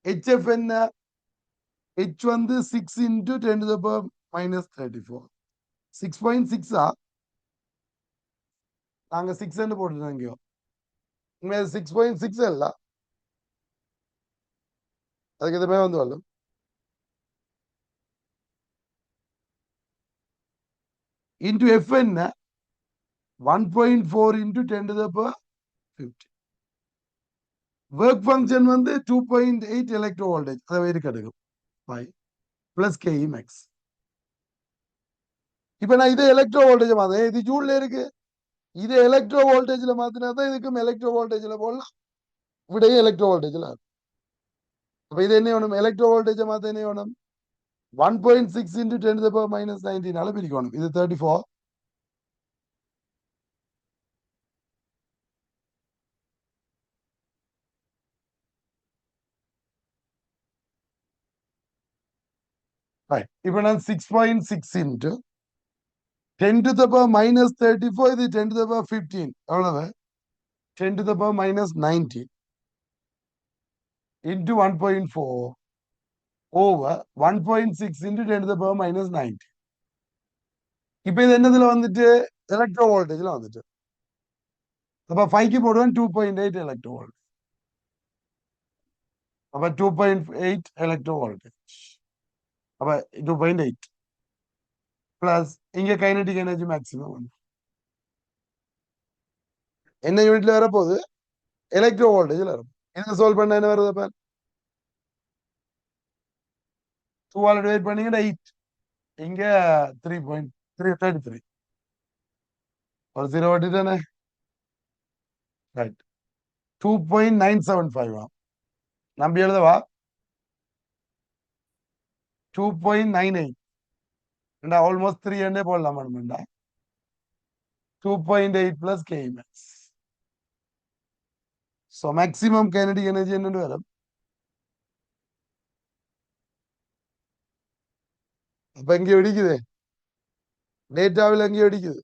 HF என்ன? H வந்து 6 into 10 to the power minus 34. 6.6 நாங்க 6 போட்டுருக்கோம். உண்மையா 6.6 அல்ல, அதுக்கு எதுவுமே வந்து வரலும். இன்டு எஃப் என்ன? 1.4 into 10 to the power 50. Work function வந்து 2.8 எலக்ட்ரோ வோல்டேஜ். அதை வேறு கிடைக்கும் 5 plus KE max. இப்ப நான் இதே எலக்ட்ரோ வோல்டேஜ் மாத்தேன், இது ஜூல்ல இருக்கு. இது எலக்ட்ரோ வோல்டேஜ்ல மாத்தினா தான் இதுக்கும் எலக்ட்ரோ வோல்டேஜ்ல போடலாம், இவிடையே எலக்ட்ரோ வோல்டேஜ்ல. அப்ப இது என்ன வேணும்? எலக்ட்ரோ வோல்டேஜ் மாத்த என்ன வேணும்? 1.6 into 10 to the power minus 19 பிரிக்கணும். இது 34. இப்ப நான் 6.6 into 10 to the power minus 34, இது 10 to the power 15. எவ்வளவு? 10 to the power minus 19 into 1.4 over 1.6 into 10 to the power minus 90. இப்ப இது என்னதுல வந்துட்டு? எலக்ட்ரோ வோல்டேஜ்ல வந்துட்டு. அப்ப 5க்கு போடுவேன் 2.8 எலக்ட்ரோ வோல்ட். அப்ப 2.8 எலக்ட்ரோ வோல்டேஜ். அப்ப 2.8 பிளஸ் இங்க கைனடிக் எனர்ஜி மேக்ஸிமம் என்ன யூனிட்ல வரப்போகுது? எலக்ட்ரோ வோல்டேஜ்ல வரும். என்ன சால்வ் பண்ண என்ன வருது? அப்ப 2 டிவைட் பண்ணீங்கன்னா 8, இங்க 3.333 ஒரு 0 வட்டிதானே, ரைட். 2.975 நம்பி எழுதவா? 2.98 ஆல்மோஸ்ட் 3 என்ன போடலாம். 2.8 plus K max. So maximum kinetic energy என்னன்னு வரும்? அப்ப எங்க வெடிக்குது? டேட்டாவில் எங்க வெடிக்குது?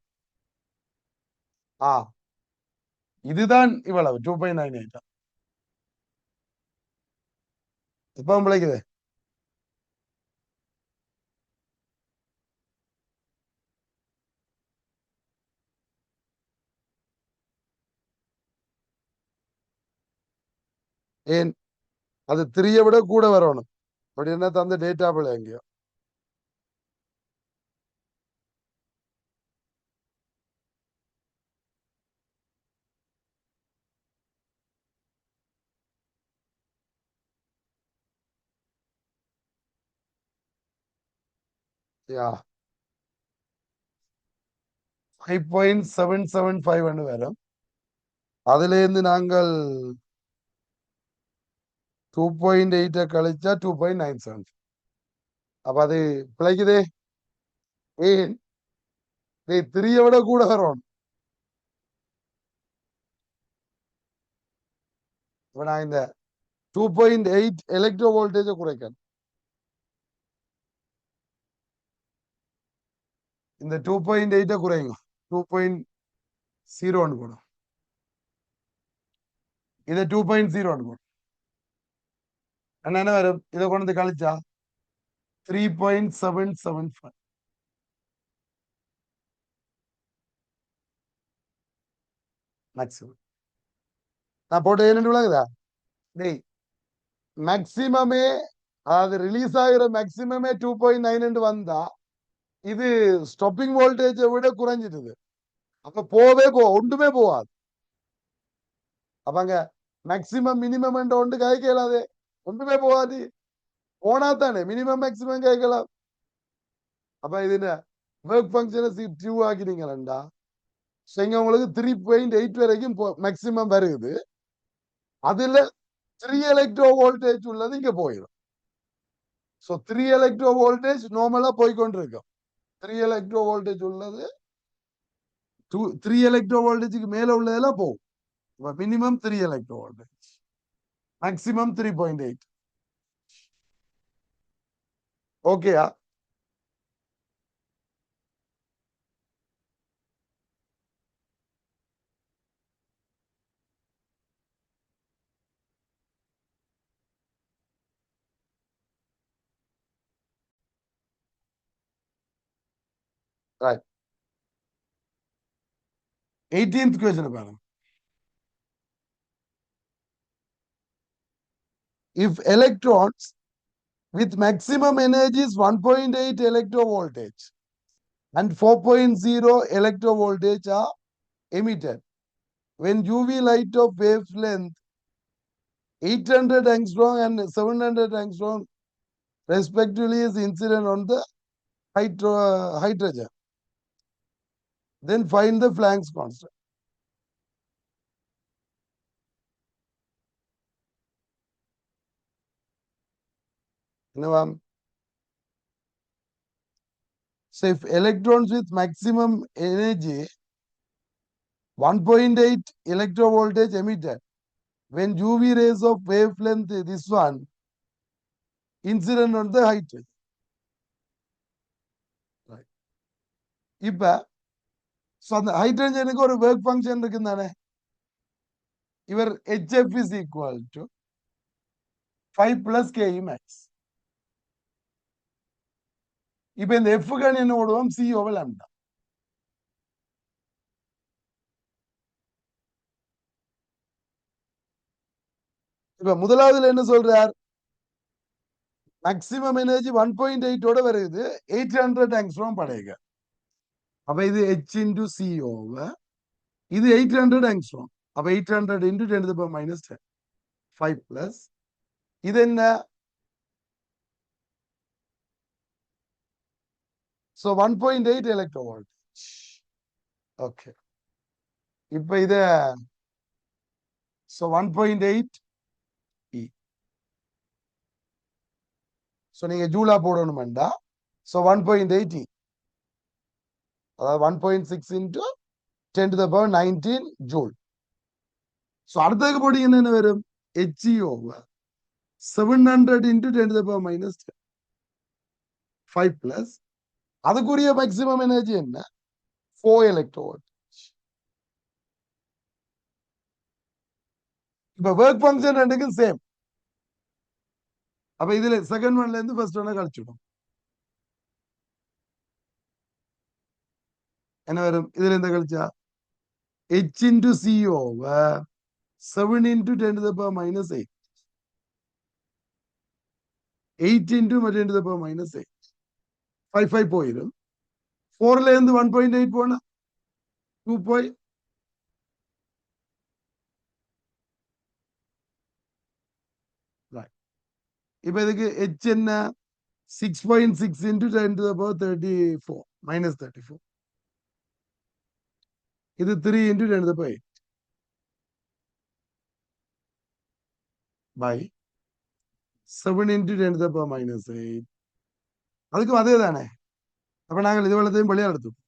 ஆ இதுதான் இவ்வளவு 2.98. இப்ப பிழைக்குது. ஏன் அது 3 விட கூட வரணும். அப்படி என்ன தந்த டேட்டா பிழை எங்கேயோ. யா 5.775 வரும். அதுல இருந்து நாங்கள் 2.8 கழிச்சா 2.97. அப்ப அது பிழைக்குதே. ஏன் 3 விட கூட வரணும். இப்ப நான் இந்த 2.8 எலக்ட்ரோ வோல்டேஜை குறைக்கணும். இந்த 2.8 குறைங்க. 2.0 போடும். இதை 2.0 போடும். என்ன வரும்? இதை கொண்டு வந்து கழிச்சா 3.775 மேக்ஸிமம். நான் போட்டு ஏன்னு விளங்குதா? டேய் மேக்சிமமே, அதாவது ரிலீஸ் ஆகிற மேக்சிமமே 2.9 வந்தா இது ஸ்டாப்பிங் வோல்டேஜை விட குறைஞ்சிடுது. அப்ப ஒன்றுமே போகாது. அப்ப அங்க மேக்சிமம் மினிமம் என்ற ஒன்று கை கேளாது, ஒன்றுமே போகாது. போனா தானே மினிமம் மேக்சிமம் கேட்கலாம். அப்ப இது ஒர்க் ஃபங்க்ஷனை டியூ ஆக்கினீங்களா, இங்க உங்களுக்கு 3.8 வரைக்கும் மேக்சிமம் வருது. அதுல 3 எலக்ட்ரோ வோல்டேஜ் உள்ளது இங்க போயிடும். ஸோ 3 எலக்ட்ரோ வோல்டேஜ் நார்மலா போய்கொண்டிருக்கும். 3 எலக்ட்ரோ வோல்டேஜ் உள்ளது 3 எலக்ட்ரோ வோல்டேஜுக்கு மேல உள்ளதெல்லாம் போகும். Minimum 3 electro voltage, maximum 3.8. ஓகேயா? ரைட். 18th question பாருங்க. If electrons with maximum energy is 1.8 electrovoltage and 4.0 electrovoltage are emitted when UV light of wavelength 800 angstrom and 700 angstrom respectively is incident on the hydrogen, then find the Planck's constant. So if electrons with maximum energy 1.8 electrovoltage emitted when UV rays of wavelength this one incident on the hydrogen. Right. இப்ப அந்த ஹைட்ரஜனுக்கு ஒரு ஒர்க் ஃபங்க்ஷன் இருக்குதானே. இவர் HF is equal to 5 plus Ke max. இப்ப இந்த F கணி என்ன போடுவோம்? C over lambda. இப்ப முதலாவதுல என்ன சொல்றார்? மேக்சிமம் எனர்ஜி 1.8 வருது, 800 ஆங்ஸ்ட்ரோம் படையுங்க. அப்ப இது H into C over இது 800 ஆங்ஸ்ட்ரோம். அப்ப 800 into 10 to the power minus 10. 5 plus இது என்ன? So 1.8 electrovolt. Okay. இப்ப இத so 1.8 E. So நீங்க ஜூலா போடணும்டா. So 1.8 E. அதாவது 1.6 into 10 to the power 19 joule. So அடுத்ததுக்கு போட்டீங்கன்னா என்ன வரும்? He over 700 into 10 to the power minus 10. 5 plus அதுக்குரிய மேக்ஸிமம் எனர்ஜி என்ன? 4 electrovolt. இப்ப ஒர்க் ஃபங்க்ஷன் ரெண்டுக்கும் சேம். அப்ப இதுல செகண்ட் ஒன்ல இருந்து ஃபர்ஸ்ட் ஒன்ன கழிச்சிடும். என்ன வரும்? இதுல இருந்து கழிச்சா H into C over 7 into 10 to the power minus 8. 8 into 10 to the power minus 8. 5 போயிடும். 4ல இருந்து 1.8 போனா 2. இப்ப இதுக்கு H என்ன? 6.6 into 10 to the power 34 minus 34. இது 3 into 10 to the power 8 by 7 into 10 to the power minus 8. அதுக்கும் அதே தானே. அப்ப நாங்கள் இது வளத்தையும் வெளியே எடுத்துவோம்.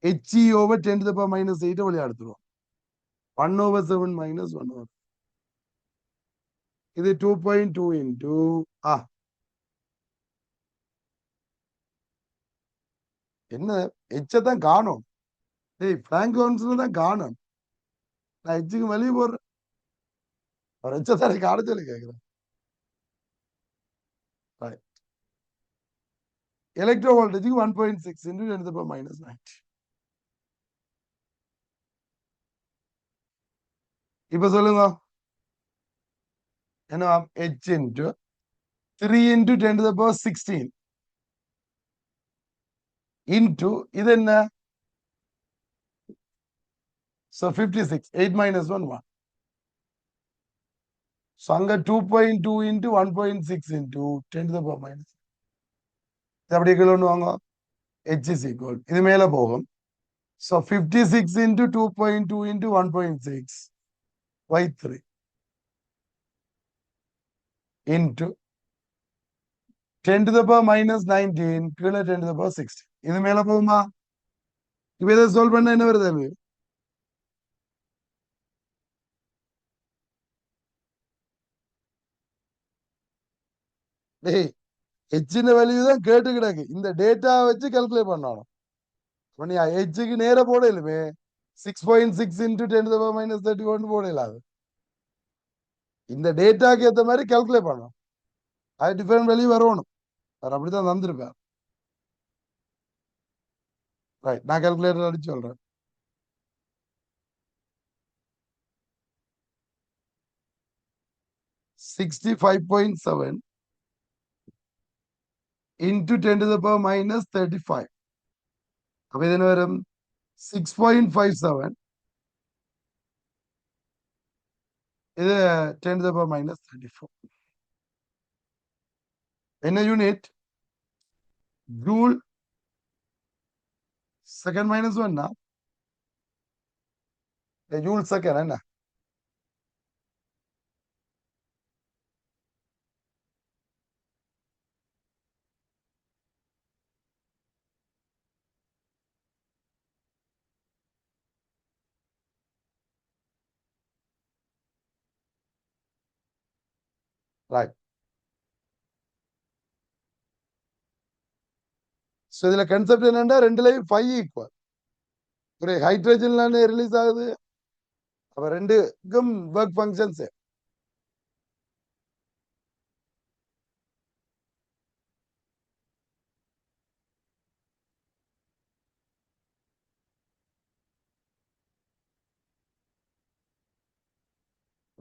He over 10 to the power minus 8 வெளியே எடுத்துருவோம். 1 over 7 minus 1 over. இது 2.2 into என்ன H தான் காணும். டேய் பிராங்க் கவுன்சில் தான் காணும். நான் Hக்கு வெளியே போடுறேன். அவர் H தானே காண சொல்லி கேட்கிறேன். எலக்ட்ரோ வோல்டேஜுக்கு 1.6 into 10 to the power minus 90. இப்ப சொல்லுங்க என்ன? H into 3 into 10 to the power 16 into இது என்ன? So 56. 8 minus 1 1. So அங்க 2.2 into 1.6 into 10 to the power minus. இது அப்படியே கீழே ஒன்று வாங்க. H is equal. இது மேல போகும். So 56 into 2.2 into 1.6 by 3 into 10 to the power minus 19 கீழே 10 to the power 60. இது மேல போகுமா? இப்ப இதை சால்வ் பண்ண என்ன வருது? டேய் ஹெச்சின் வேல்யூ தான் கேட்டு கிடக்கு. இந்த டேட்டா வச்சு கால்குலேட் பண்ணணும். நீ ஹெச்சுக்கு நேர போட இல்லுமே. 6.6 into 10 to the power minus 31 போட இல்லாது. இந்த டேட்டாக்கு ஏற்ற மாதிரி கால்குலேட் பண்ணணும். அது டிஃபரெண்ட் வேல்யூ வரணும். அவர் அப்படித்தான் தந்திருப்பார். ரைட், நான் கால்குலேட்டர் அடிச்சு சொல்றேன். 65.7 into 10 to the power minus 35. அப்ப இது என்ன வரும்? 6.57. இது 10 to the power minus 34. என்ன unit? Joule second minus 1 joule second என்ன? ரைட். ஸோ இதுல கன்செப்ட் என்னன்னா ரெண்டுலையும் 5 ஈக்குவல். ஒரு ஹைட்ரஜன்ல ரிலீஸ் ஆகுது. அப்ப ரெண்டுக்கும் work functions.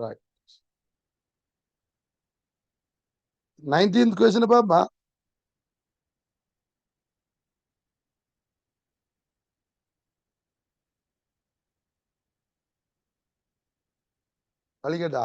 Right. 19th question பாப்பா. வழிகட்டா.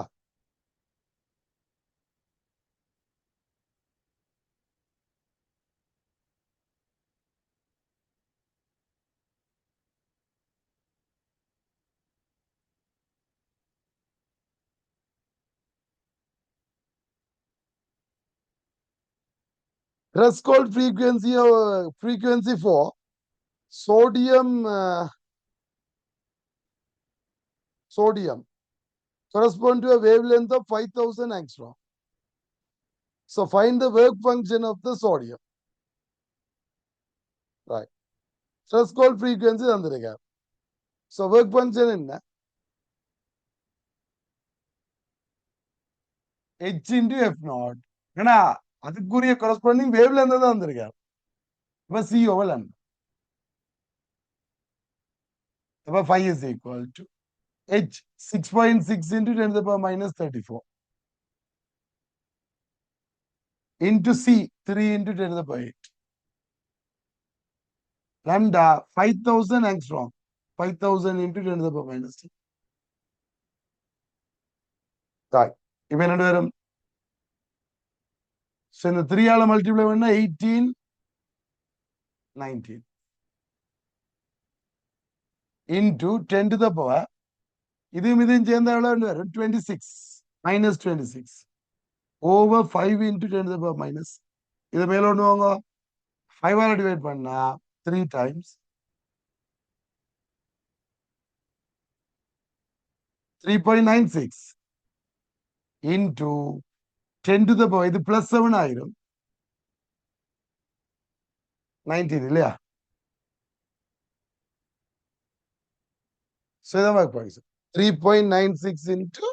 Threshold frequency for sodium correspond to a wavelength of 5000 angstrom. So find the work function of the sodium. Right. Threshold frequency தந்திருக்க. So work function என்ன? H into F naught. ஏன்னா அதுக்குரிய corresponding wavelength தான் வந்திருக்க. இப்ப C over lambda. அப்ப phi is equal to H 6.6 into 10 to the power minus 34 into C 3 into 10 to the power 8. Lambda 5000 angstrom. 5000 into 10 to the power minus 10. Right. இப்ப என்ன வரும்? So இந்த 3 ஆல மல்டிப்ளை பண்ணா 18 19 into 10 to the power இதையும் சேர்ந்த எவ்வளவு வரும் 26 minus 26 over 5 into 10 to the power minus இதை மேல ஒண்ணு வாங்க 5 ஆல டிவைட் பண்ணா 3 times 3.96 into 10 to the power இது plus 7 ஆயிரும் 19 இல்லையா? So இதான் work function 3.96 into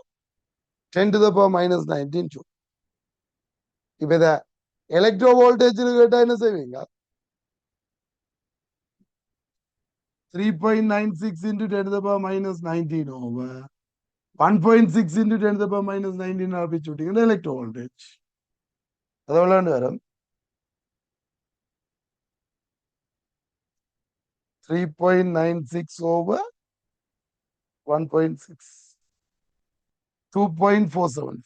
10 to the power minus 19 joule. இப்ப இத எலக்ட்ரோ வோல்டேஜ் கேட்டா என்ன செய்வீங்க? 3.96 into 10 to the power minus 19 over 1.6 into 10 to the power minus 19 ஆரம்பிச்சு விட்டீங்கன்னா எலக்ட்ரோ வோல்டேஜ் அது விளையாண்டு வரும் 3.96 over 1.6 2.47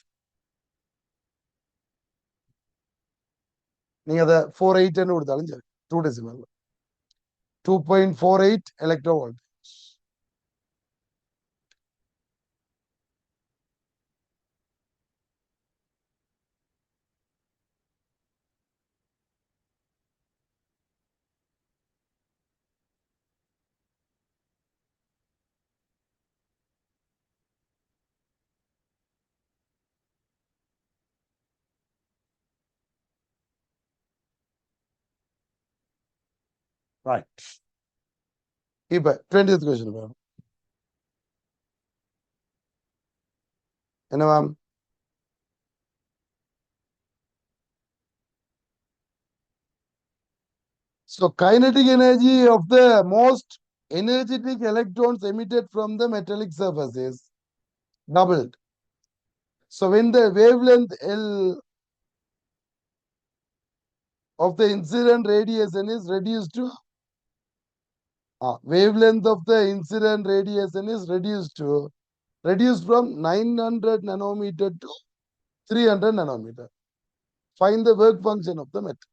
நீங்க அதை 48 கொடுத்தாலும் சரி 2 டெசிமல் 2.48 electro voltage. Right. இப்ப 20th question பாருங்க. என்ன ma'am? So kinetic energy of the most energetic electrons emitted from the metallic surface is doubled. So when the wavelength L of the incident radiation is reduced to wavelength of the incident radiation is reduced from 900 nanometer to 300 nanometer. Find the work function of the metal.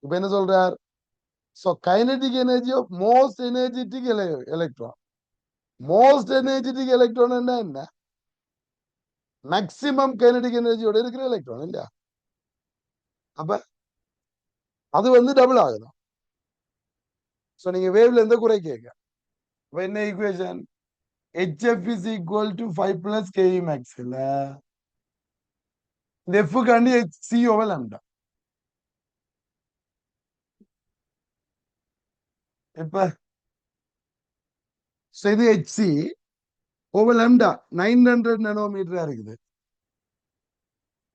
இப்ப என்ன சொல்றார்? So kinetic energy of most energetic electron. Most energetic electron என்ன? Maximum kinetic energy ஓட இருக்கிற எலக்ட்ரான் இல்லையா? அப்ப அது வந்து டபுள் ஆகுது. So நீங்க வேவ்ல எந்த குறை கேட்க அப்ப என்ன equation HF is equal to 5 plus KE max இல்ல இந்த F காண்டி C over lambda இப்ப இது HC over lambda 900 நானோமீட்டரா இருக்குது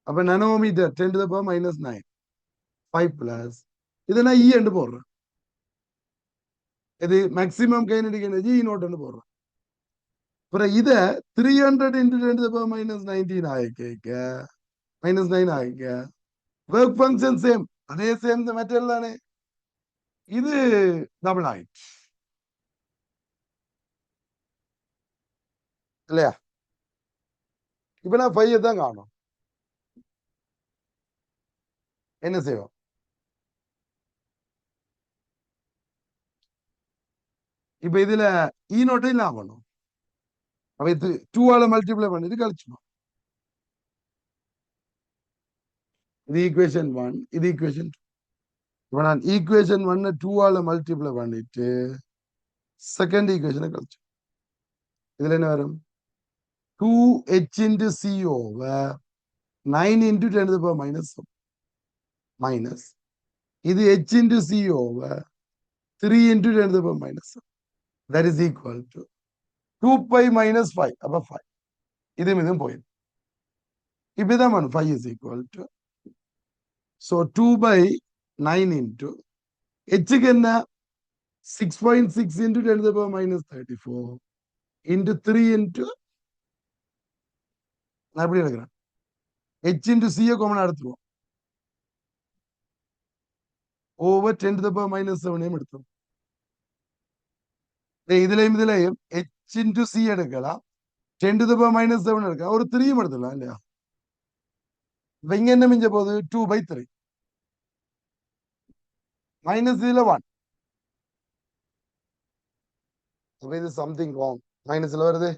அப்ப nanometre 10 to the power minus 9 5 plus இதை நான் E என்று போடுறேன் இது maximum kinetic energy E naught என்று போடுறேன் அப்புறம் இத 300 into 10 to the power minus 19 ஆகிக்க -9 ஆகிக்க. ஒர்க் ஃபங்க்ஷன் சேம், அதே சேம் மெட்டீரியல் தானே. இது டபுள் ஆயிடுச்சு இல்லையா? இப்ப நான் 5 தான் காணும். என்ன செய்வோம்? இப்ப இதுல ஈனோட்டையும் நான் பண்ணும். அப்ப இது 2 ஆல மல்டிப்ளை பண்ணிட்டு கழிச்சுடும். இது ஈக்குவேஷன் 1, இது ஈக்குவேஷன் 2. இப்ப நான் ஈக்குவேஷன் 1 2 ஆல மல்டிப்ளை பண்ணிட்டு செகண்ட் ஈக்குவேஷனை கழிச்சு, இதுல என்ன வரும்? 2h into c over 9 into 10 to the power minus minus. இது h into c over 3 into 10 to the power minus. That is equal to 2 pi minus 5. அப்ப 5. இதுவும் போயிடும். இப்படிதான் பண்ணும். 5 is equal to. So 2 by 9 into h க்கு என்ன? 6.6 into 10 to the power minus 34 into 3 into, நான் எப்படி எடுக்கிறேன்? h into c காமன் எடுத்துருவோம். Over 10 to the power minus 7 எடுத்துரும். இதுலயும் h into c எடுக்கலாம், 10 to the power minus 7 எடுக்கலாம், ஒரு 3 எடுத்துக்கலாம் இல்லையா? இப்ப இங்க என்ன மிஞ்ச போகுது? 2 by 3 மைனஸ் இதுல 1. அப்ப இது சம்திங் ராங். மைனஸ்ல வருது.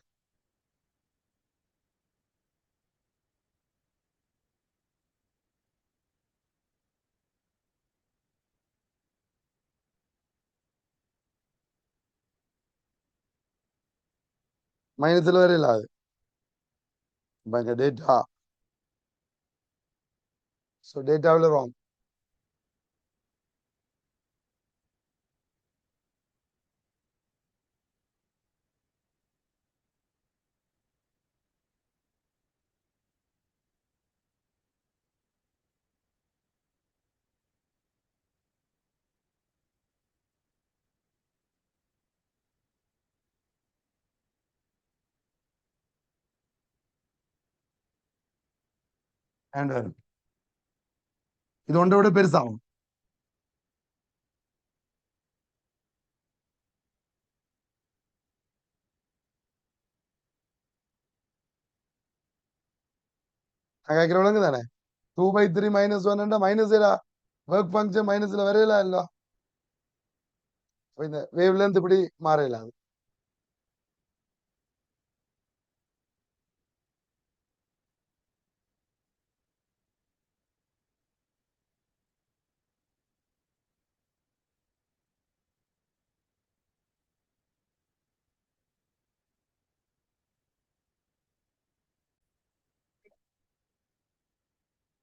மைனஸ்ல வர இல்லாது டேட்டா. ஸோ டேட்டாவில் ராங். அண்ட் இது ஒன்றை விட பெருசாகும். நான் கேட்கிறவங்க தானே 2 by 3 minus 1 minus work function மைனஸ்ல வரையலாம் இல்ல. இந்த வேவ் லென்த் இப்படி மாறலாது.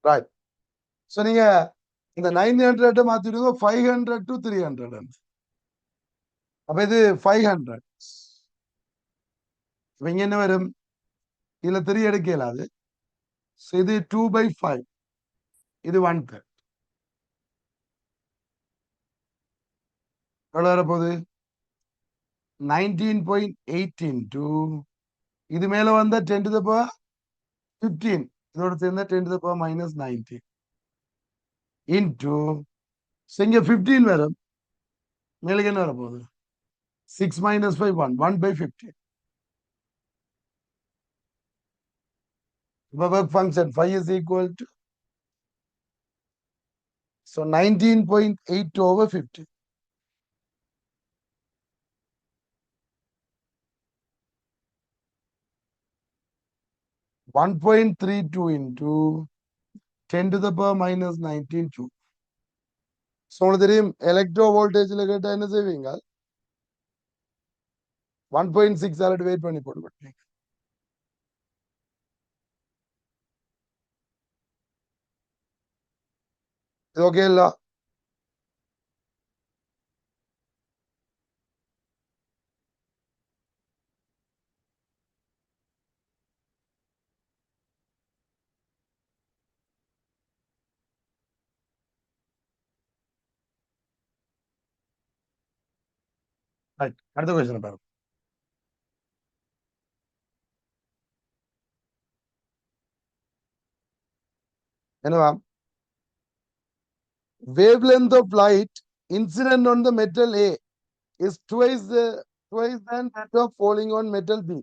ரைட். ஸோ நீங்க இந்த 900 மாத்திடுங்க 500 to 300. அப்ப இது 500. இங்க என்ன வரும்? இதுல 3 எடுக்க இயலாது. இது 2 by 5, இது 1/3. எவ்வளவு வரப்போகுது? 19.8 into இது மேல வந்த 10 to the power 15, இதோட சேர்ந்த 10 to the power minus 19 into, இங்க 15 வரும், மேலுக்கு என்ன வரப்போகுது? 6 minus 5 1 by 15. work function phi is equal to, so 19.8 over 50. (1.32 into 10 to the power minus 19 joule). So உங்களுக்கு தெரியும் எலக்ட்ரோ வோல்டேஜ்ல கேட்டா என்ன செய்வீங்க? 1.6 ஆல்ரெடி வெயிட் பண்ணி போட்டுவிட்டீங்க. இது ஓகே இல்ல? அடுத்த கொஸ்டின் பாருங்க. என்னவா? Wavelength of light incident on the metal A is twice than that of falling on metal B.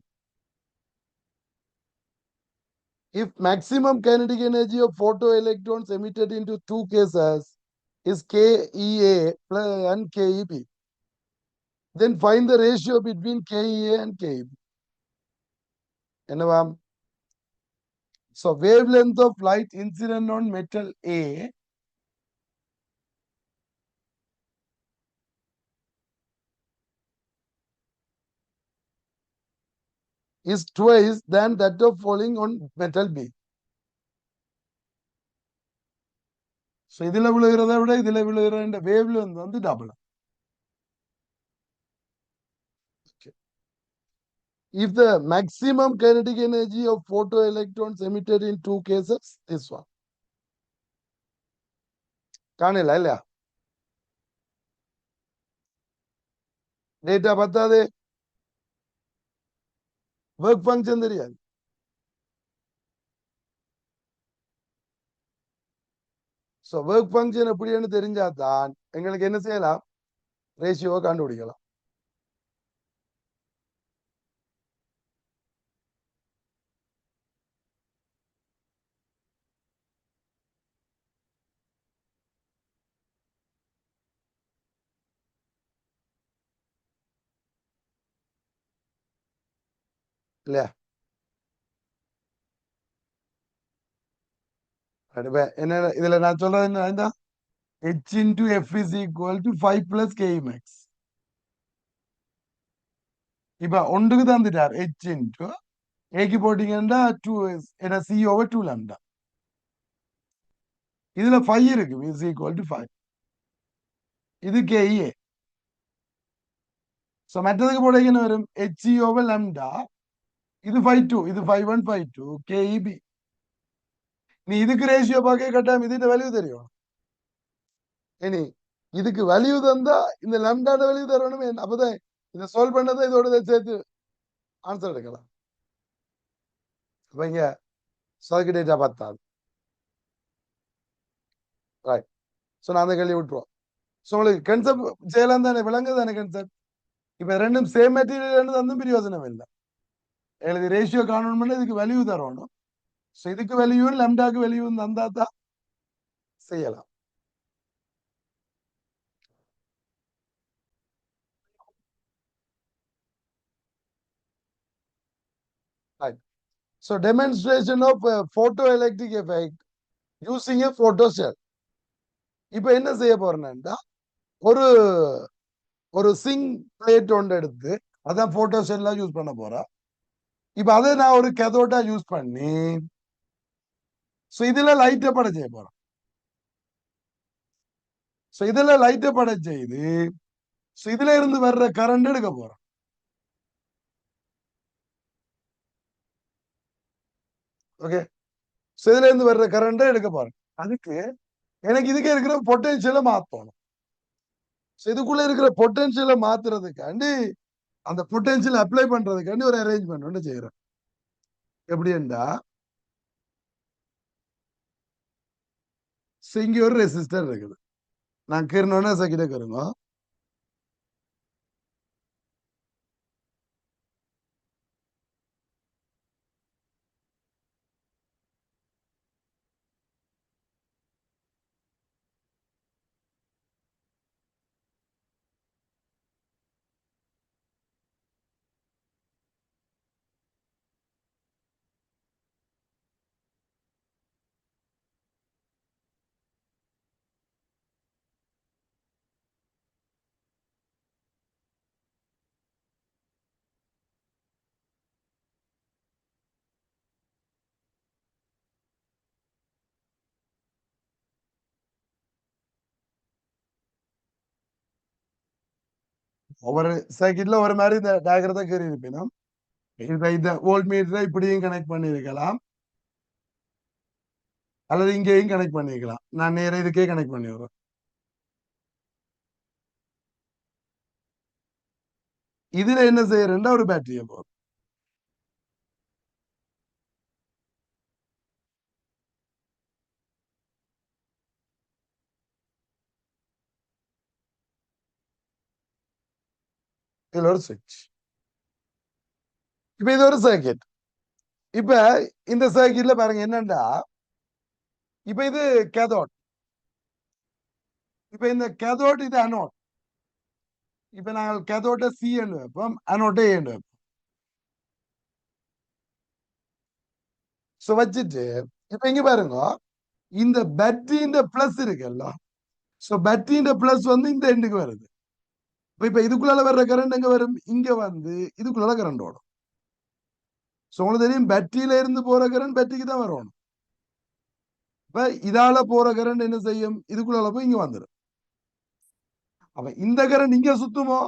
If maximum kinetic energy of photoelectrons emitted into two cases is KEA and KEB, then find the ratio between KEA and KEB. என்னவா? So wavelength of light incident on metal A is twice than that of falling on metal B. So இதுல விழுகிறத விட இதுல விழுகிற வேவ்லென்த் வந்து double. If the maximum kinetic energy of photoelectrons emitted in two cases, this one. காணல இல்லையா? டேட்டா பத்தாது, ஒர்க் ஃபங்க்ஷன் தெரியாது. ஸோ ஒர்க் ஃபங்க்ஷன் எப்படின்னு தெரிஞ்சாதான் எங்களுக்கு என்ன செய்யலாம்? ரேஷியோவை கண்டுபிடிக்கலாம். இல்லையா? என்ன இதுல நான் சொல்றது என்ன? H into F is equal to 5 plus K max. இப்ப ஒன்றுக்கு தந்துட்டார் H into ஏக்கு போட்டீங்கன்னா 2 என்ன C over 2 lambda. இதுல 5 இருக்கு, is equal to 5. இது KE. ஸோ மற்றதுக்கு போட்டீங்க என்ன வரும்? HE over lambda. இது 5-2, இது 5-1-5-2 KEB. நீ இதுக்கு ரேஷியோ பார்க்க கட்டாயம் இதுக்கு வேல்யூ தெரியும். இனி இதுக்கு வேல்யூ தந்தா இந்த லம்டாட வேல்யூ தரணும். அப்பதான் இதை சால்வ் பண்ணதை இதோட சேர்த்து ஆன்சர் எடுக்கலாம். அப்ப இங்க சர்க்கிட் டேட்டா பார்த்தாது. ரைட். ஸோ நான் அந்த கேள்வி விட்டுருவோம். ஸோ உங்களுக்கு கன்செப்ட் செய்யலாம் தானே, விளங்கு தானே கன்செப்ட்? இப்ப ரெண்டும் சேம் மெட்டீரியல் தந்தும் பிரயோஜனம் இல்லை. எழுதி ரேஷியோ காணணும்னா இதுக்கு வேல்யூ தரணும். ஸோ இதுக்கு வேல்யூவும் லம்டாக்கு வேல்யூவும் தந்தா தான் செய்யலாம். Right. So demonstration of photoelectric effect using a photocell. இப்ப என்ன செய்ய போறேன்னா, ஒரு ஒரு சிங் பிளேட் ஒன்று எடுத்து அதான் போட்டோ செல்லா யூஸ் பண்ண போறேன். இப்ப அதை நான் ஒரு கெதோட்டா யூஸ் பண்ணி இதுல லைட்டை பட செய்ய போறேன். இதுல லைட்டை பட செய்து இதுல இருந்து வர்ற கரண்ட் எடுக்க போறேன். ஓகே. இதுல இருந்து வர்ற கரண்ட் எடுக்க போறேன். அதுக்கு எனக்கு இதுக்கு இருக்கிற பொட்டன்ஷியலை மாத்தணும். இதுக்குள்ள இருக்கிற பொட்டன்ஷியலை மாத்துறதுக்காண்டி அந்த பொட்டன்ஷியல் அப்ளை பண்றதுக்காண்டி ஒரு அரேஞ்ச்மெண்ட் ஒன்று செய்யறேன். எப்படின்னா, இங்க ஒரு ரெசிஸ்டர் இருக்குது. நான் கீறனோன்னா சக்கிட்ட கருங்க. ஒவ்வொரு சர்க்கிட்ல ஒரு மாதிரி இந்த டயக்ரத்தை கீறி இருப்பினும் இந்த வோல்ட் மீட்டரை இப்படியும் கனெக்ட் பண்ணிருக்கலாம், அல்லது இங்கேயும் கனெக்ட் பண்ணிருக்கலாம். நான் நேர இதுக்கே கனெக்ட் பண்ணி விடுறேன். இதுல என்ன செய்யறேன்னா ஒரு பேட்டரியை போதும். இதுல ஒரு சுவிட்ச். இப்ப இது ஒரு சர்க்கிட். இப்ப இந்த சர்க்கிட்ல பாருங்க என்னண்டா, இப்ப இது கேதோட். இப்ப இந்த கேதோட் இது அனோட். இப்ப நாங்கள் கேதோட்டை சி என்று வைப்போம், அனோட்டை ஏ என்று வைப்போம். சோ வச்சுட்டு இப்ப இங்க பாருங்க, இந்த பேட்டரியின் பிளஸ் இருக்குல்ல, சோ பேட்டரியின் பிளஸ் வந்து இந்த எண்டுக்கு வருது. இப்ப இதுக்குள்ள வர்ற கரண்ட் எங்க வரும், இங்க வந்து இதுக்குள்ள கரண்ட் ஓடும். சோ உங்களுக்கு தெரியும் பேட்டரியில இருந்து போற கரண்ட் பேட்டரிக்கு தான் வரணும். இப்ப இதால போற கரண்ட் என்ன செய்யும், இதுக்குள்ள போய் இங்க வந்துடும். அப்ப இந்த கரண்ட் இங்க சுத்துமோ,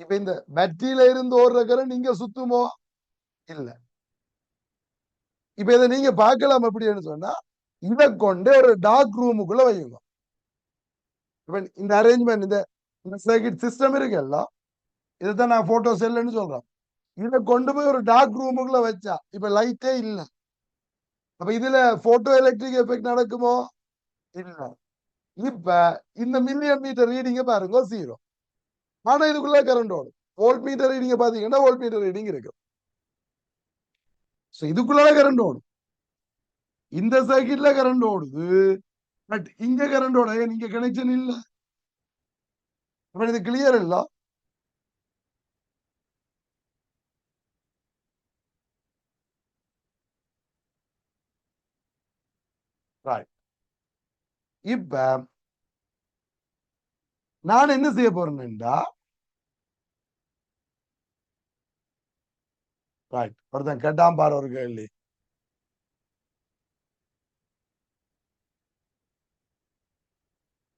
இப்ப இந்த பேட்டரியில இருந்து ஓடுற கரண்ட் இங்க சுத்துமோ, இல்ல. இப்ப இதை நீங்க பார்க்கலாம் எப்படின்னு சொன்னா, இதை கொண்டு ஒரு டார்க் ரூமுக்குள்ள வையுங்க. இப்ப இந்த அரேஞ்ச்மெண்ட், இந்த சர்க்கிட் சிஸ்டம் இருக்குல்ல, இதைத்தான் நான் போட்டோ செல்லுன்னு சொல்றேன். இதை கொண்டு போய் ஒரு டார்க் ரூமுக்குள்ள வச்சா இப்ப லைட்டே இல்ல. அப்ப இதுல போட்டோ எலக்ட்ரிக் எஃபெக்ட் நடக்குமோ, இல்ல. இப்ப இந்த மில்லியன் மீட்டர் ரீடிங்க பாருங்க 0. ஆனா இதுக்குள்ள கரண்ட் ஓடும். வோல்ட் மீட்டர் ரீடிங்க பாத்தீங்கன்னா வோல்ட் மீட்டர் ரீடிங் இருக்கு. இதுக்குள்ள கரண்ட் ஓடும். இந்த சர்க்கிட்ல கரண்ட் ஓடுது, பட் இங்க கரண்ட் ஓட நீங்க கனெக்ஷன் இல்ல. இது கிளியர் இல்ல. இப்ப நான் என்ன செய்ய போறேன்டா, ஒருத்தன் கேட்டான் பாரு ஒரு கேள்வி,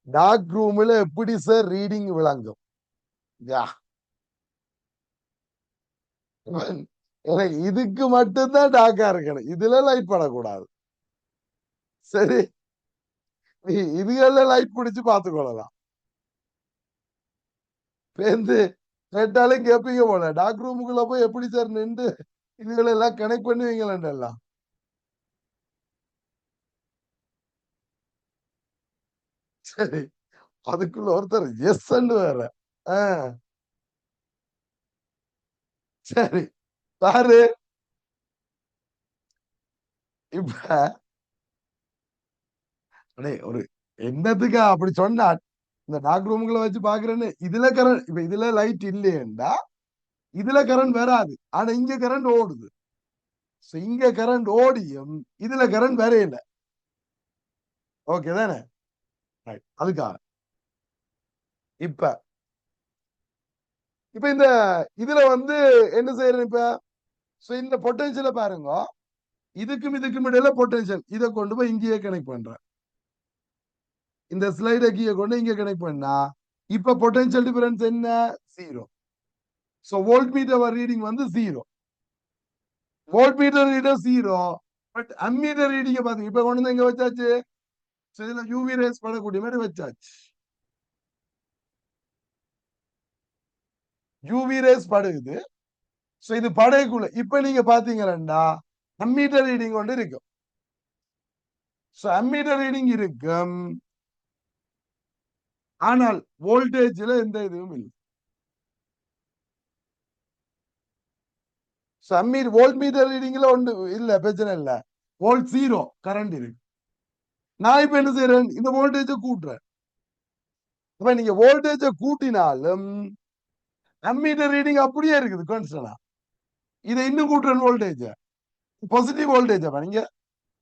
டார்க் ரூம்ல எப்படி சார் ரீடிங் விளங்கும்? இதுக்கு மட்டும்தான் டார்க்கா இருக்கணும், இதுல லைட் படக்கூடாது. சரி, நீ இதுல லைட் பிடிச்சு பார்த்துக்கொள்ளலாம். பேருந்து கேட்டாலும் கேட்பீங்க போல, டார்க் ரூமுக்குள்ள போய் எப்படி சார் நின்று இதுகளை எல்லாம் கனெக்ட் பண்ணுவீங்களா? சரி, அதுக்குள்ள ஒருத்தர் எஸ் வேற. சரி பாரு, இப்ப ஒரு என்னத்துக்கு அப்படி சொன்னா, இந்த டார்க் ரூமுக்குள்ள வச்சு பாக்குறேன்னு இதுல கரண்ட், இப்ப இதுல லைட் இல்லையேண்டா இதுல கரண்ட் வராது, ஆனா இங்க கரண்ட் ஓடுது. இங்க கரண்ட் ஓடியும் இதுல கரண்ட் வேற இல்லை. ஓகே தானே? அதுக்காக இப்ப இப்ப இந்த இதுல வந்து என்ன செய்யறேன், இப்ப இந்த பொட்டன்ஷியலை பாருங்க, இதுக்கும் இதுக்கும் இடையில பொட்டன்ஷியல், இதை கொண்டு போய் இங்கேயே கனெக்ட் பண்றேன். இந்த ஸ்லைடை கீழே கொண்டு இங்க கனெக்ட் பண்ணா இப்ப பொட்டன்ஷியல் டிஃபரன்ஸ் என்ன, 0. சோ வோல்ட் மீட்டர் ரீடிங் வந்து 0. Voltmeter reader 0, but ammeter ரீடிங்க பாத்தீங்க இப்ப கொண்டு வந்து எங்க வச்சாச்சு, இதுல யூவி ரேஸ் படக்கூடிய மாதிரி வச்சாச்சு. UV rays படுகுது. சோ இது படைக்குள்ள இப்ப நீங்க பாத்தீங்கன்னா அம்மீட்டர் ரீடிங் கொண்டு இருக்கும். சோ அம்மீட்டர் ரீடிங் இருக்கும், ஆனால் வோல்டேஜ்ல எந்த இதுவும் இல்லை. வோல்ட் மீட்டர் ரீடிங்ல ஒன்று இல்ல, பிரச்சனை இல்ல. வோல்ட் 0 கரண்ட் இருக்கு. நான் இப்ப என்ன செய்யறேன், இந்த வோல்டேஜை கூட்டுறேன். அப்ப நீங்க வோல்டேஜை கூட்டினாலும் அம்மீட்டர் ரீடிங் அப்படியே இருக்குது கான்ஸ்டன்டா. இதை இன்னும் கூட்டுறேன் வோல்டேஜ், பாசிட்டிவ் வோல்டேஜ். நீங்க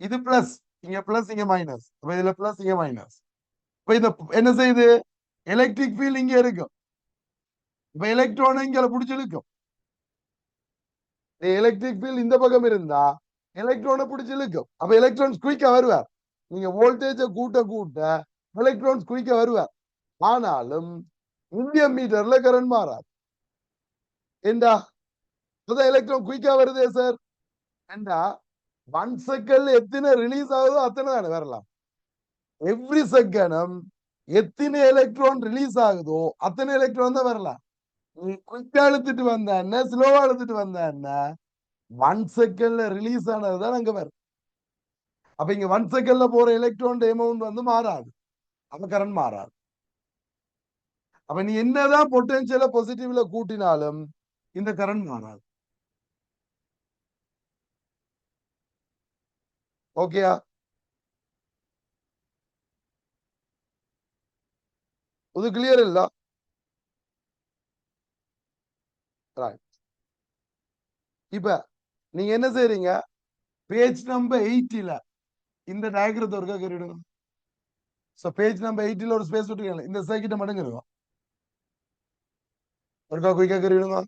இது பிளஸ், இங்க பிளஸ் இங்க மைனஸ், அப்ப இதுல பிளஸ் இங்க மைனஸ். இப்ப இந்த என்ன செய்யுது, எலக்ட்ரிக் ஃபீல்ட் இங்க இருக்கும். இப்ப எலக்ட்ரான் இங்க பிடிச்சிருக்கும். எலக்ட்ரிக் ஃபீல்ட் இந்த பக்கம் இருந்தா எலக்ட்ரானை பிடிச்சி இழுக்கும். அப்ப எலக்ட்ரான்ஸ் குயிக்கா வருவார். நீங்க வோல்டேஜ கூட்ட கூட்ட எலக்ட்ரான்ஸ் குயிக்கா வருவார். ஆனாலும் இந்தியன் மீட்டர்ல கரண்ட் மாறாது. ஏண்டா அதான் எலக்ட்ரான் குயிக்கா வருதே சார். ஏண்டா 1 செகண்ட்ல எத்தனை ரிலீஸ் ஆகுதோ அத்தனை தானே வரலாம். எவ்ரி செகண்டும் எத்தனை எலக்ட்ரான் ரிலீஸ் ஆகுதோ அத்தனை எலக்ட்ரான் தான் வரலாம். நீ குயிக்கா அழுத்திட்டு வந்த என்ன, ஸ்லோவா அழுத்திட்டு வந்த என்ன, 1 செகண்ட்ல ரிலீஸ் ஆனதுதான் அங்க வரும். அப்ப இங்க 1 செகண்ட்ல போற எலக்ட்ரான் அமௌண்ட் வந்து மாறாது, அப்ப கரண்ட் மாறாது. அப்ப நீ என்னதான் பொட்டன்ஷியல பாசிட்டிவ்ல கூட்டினாலும் இந்த கரண்ட் மாறாது. ஓகேயா? இது கிளியர் இல்ல? Right. இப்ப நீங்க என்ன செய்றீங்க? பேஜ் நம்பர் 80ல இந்த டயக்ரத்தை ஒருக்கா கருவிடுங்க. சோ பேஜ் நம்பர் 80ல ஒரு ஸ்பேஸ் விட்டுருக்கீங்க, இந்த சர்க்கிட்ட மட்டும் கருவிடுங்க. ஒருக்கா குயிக்கா கருவிடுங்க.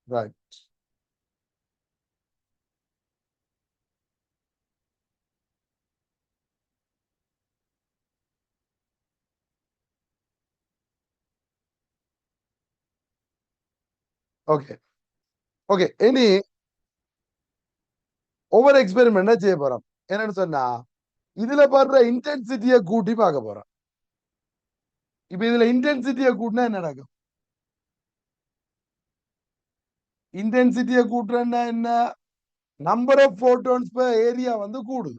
Right. ஓகே. ஓகே. இனி ஒவ்வொரு எக்ஸ்பெரிமெண்டா செய்ய போறோம். என்னன்னு சொன்னா இதுல படுற இன்டென்சிட்டியை கூட்டி பார்க்க போறோம். இப்ப இதுல இன்டென்சிட்டியை கூட்டினா என்ன நடக்கும்? இன்டென்சிட்டியை கூட்டுறேன்னா என்ன? Number of photons per area வந்து கூடுது.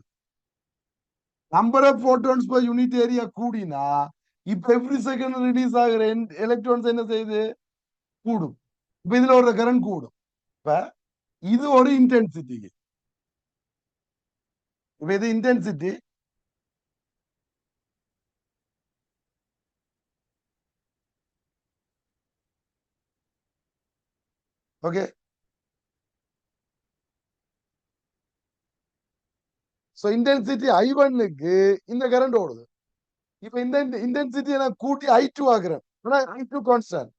Number of photons per unit area கூடினா இப்ப எவ்ரி செகண்ட் ரிலீஸ் ஆகிற எலக்ட்ரான்ஸ் என்ன செய்யுது? கூடும். இப்ப இதுல ஒரு கரண்ட் கூடும். இப்ப இது ஒரு இன்டென்சிட்டி. இப்ப இது இன்டென்சிட்டி. ஓகே. சோ இன்டென்சிட்டி I1க்கு இந்த கரண்ட் ஓடுது. இப்ப இந்த இன்டென்சிட்டி நான் கூட்டி I2 ஆக்குறேன். I2 constant.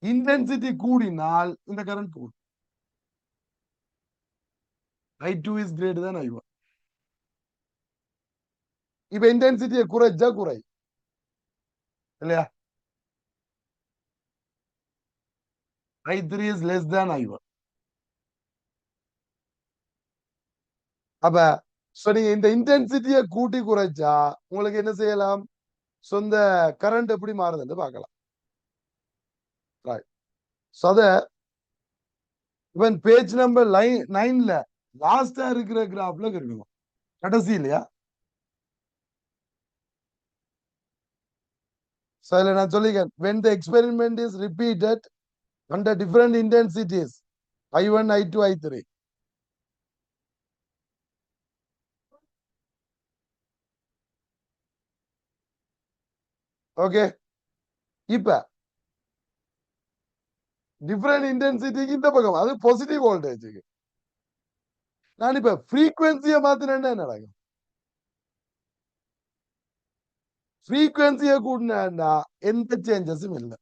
இன்டென்சிட்டி கூடினால் இந்த கரண்ட் கூடும். I2 is greater than I1. இப்ப இன்டென்சிட்டியை குறைச்சா குறை இல்லையா? I3 is less than I1. அப்ப சோ நீங்க இந்த இன்டென்சிட்டியை கூட்டி குறைச்சா உங்களுக்கு என்ன செய்யலாம்? சொந்த கரண்ட் எப்படி மாறுதுன்னு பார்க்கலாம். Right. So அத இவன் பேஜ் நம்பர் 9ல லாஸ்டா இருக்கிற கிராஃப்ல இருக்கணும். கடைசி இல்லையா? So இதுல நான் சொல்லிக்கிறேன், when the experiment is repeated under different intensities I1, I2, I3. Okay. இப்ப டிஃபரெண்ட் இன்டென்சிட்டிக்கு இந்த பக்கம் அது பாசிட்டிவ் வோல்டேஜுக்கு நான் இப்ப ஃப்ரீக்வன்சியை மாத்தினேன்னா என்ன நடக்கும்? ஃப்ரீக்வன்சியை கூட்டினா எந்த சேஞ்சஸும் இல்லை.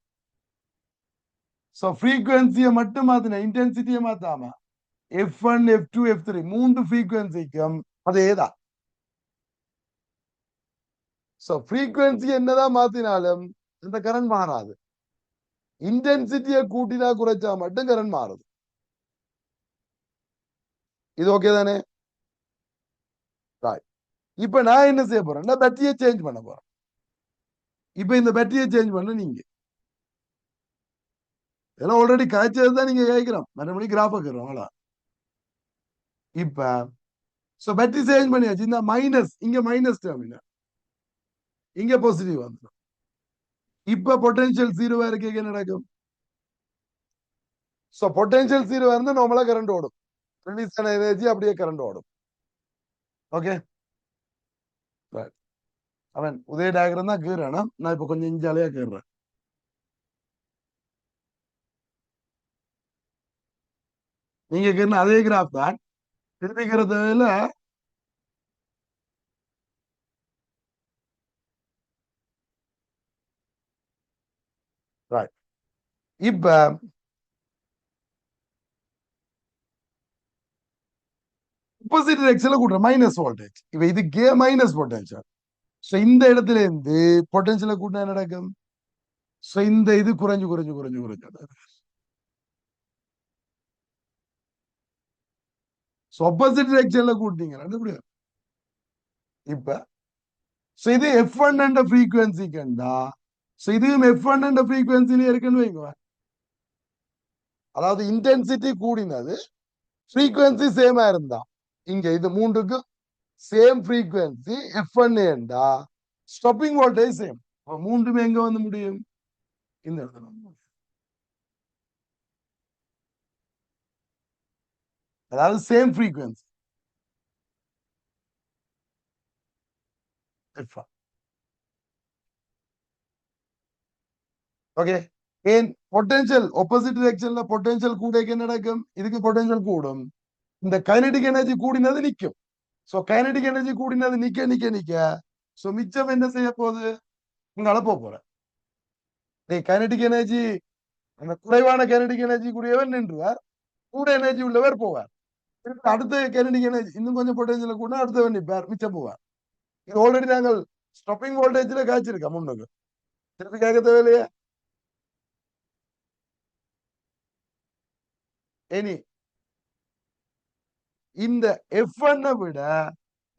சோ ஃப்ரீக்வன்சியை மட்டும் மாத்தின இன்டென்சிட்டியை மாத்தாம F1, F2, F3 மூன்று ஃப்ரீக்வன்சிக்கும் அதேதான். சோ ஃப்ரீக்வன்சி என்னதான் மாத்தினாலும் இந்த கரண்ட் மாறாது. இன்டென்சிட்டியை கூட்டினா குறைச்சா மட்டும் கரண்ட் மாறுது. இது ஓகே தானே? இப்ப நான் என்ன செய்ய போறேன்? பேட்டரியை சேஞ்ச் பண்ண போறேன். இப்ப இந்த பேட்டரியை சேஞ்ச் பண்ண நீங்க இதெல்லாம் ஆல்ரெடி காய்ச்சது தான் நீங்க கேட்கிறோம். மறுபடியும் கிராஃப் வைக்கிறோம். இப்ப சோ பேட்டரி சேஞ்ச் பண்ணியாச்சு. இந்த மைனஸ் இங்க மைனஸ் டேர்ம் இங்க பாசிட்டிவ் வந்துடும். இப்ப பொட்டன்ஷியல் ஜீரோவா இருக்க என்ன நடக்கும்? சோ பொட்டன்ஷியல் ஜீரோவா இருந்தா நார்மலா கரண்ட் ஓடும். ரிலீஸ் ஆன எனர்ஜி அப்படியே கரண்ட் ஓடும். ஓகே. அவன் உதய டயக்ராம் தான் கீறானா, நான் இப்ப கொஞ்சம் இஞ்சாலையா கீறேன். நீங்க கீறின அதே கிராஃப் தான் திருப்பிக்கிறதுல ரைட். இப்ப opposite directionல கூட்டுற மைனஸ் வோல்டேஜ். இப்ப இது கே மைனஸ் பொட்டன்ஷியல். சோ இந்த இடத்துல இருந்து பொட்டன்ஷியலை கூட்டினா என்ன நடக்கும்? சோ இந்த இது குறைஞ்சு குறைஞ்சு குறைஞ்சு குறைஞ்சு ஆப்போசிட் டிரெக்ஷன்ல கூட்டினீங்க. இப்ப சோ இது F1 என்ற ஃப்ரீக்வன்சிக்குண்டா, சோ இதுவும் F1 என்ற ஃப்ரீக்வன்சில இருக்குன்னு வைங்க. அதாவது இன்டென்சிட்டி கூடினது, ஃப்ரீக்வன்சி சேமா இருந்தா, இங்க இது மூன்றுக்கும் சேம் ஃப்ரீக்வன்சி F1 ஏண்டா ஸ்டாப்பிங் வோல்டேஜ் சேம். மூன்றுமே எங்க வந்து முடியும்? இந்த இடத்துல. அதாவது சேம் ஃப்ரீக்வன்சி F1. ஓகே. ஏன் பொட்டன்ஷியல் ஆப்போசிட் டிரெக்ஷன்ல பொட்டன்ஷியல் கூடைக்கு என்ன நடக்கும்? இதுக்கு பொட்டன்ஷியல் கூடும். இந்த கைனடிக் எனர்ஜி கூடினது நிக்கும். சோ கைனடிக் எனர்ஜி கூடினது நிக்க நிக்க நிக்க சோ மிச்சம் என்ன செய்ய போகுது? உங்களால போற கைனடிக் எனர்ஜி, அந்த குறைவான கைனடிக் எனர்ஜி கூடியவர் நின்றுவார், கூட எனர்ஜி உள்ளவர் போவார். அடுத்த கைனடிக் எனர்ஜி இன்னும் கொஞ்சம் பொட்டன்ஷியல் கூட அடுத்தவர் நிற்பார், மிச்சம் போவார். இது ஆல்ரெடி நாங்கள் ஸ்டாப்பிங் வோல்டேஜ்ல காய்ச்சிருக்கோம் முன்னுக்கு. திருப்பி கேட்க தேவையில்லையே. இனி இந்த F1 விட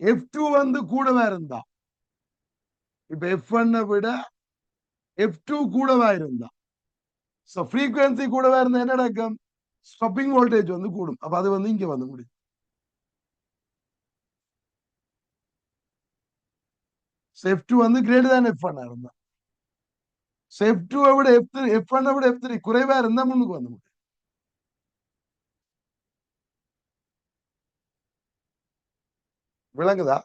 F2 வந்து கூடவா இருந்தா, இப்ப F1 விட F2 கூடவா இருந்தா, சோ ஃப்ரீக்வன்சி கூடவா இருந்தா என்ன நடக்கும்? ஸ்டாப்பிங் வோல்டேஜ் வந்து கூடும். அப்ப அது வந்து இங்க வந்து முடியும். F2 வந்து கிரேட்டர் தான் F1 இருந்தா, F2 விட F3, F1 விட F3 குறைவா இருந்தா முன்னுக்கு வந்து முடியும். விளங்குதா?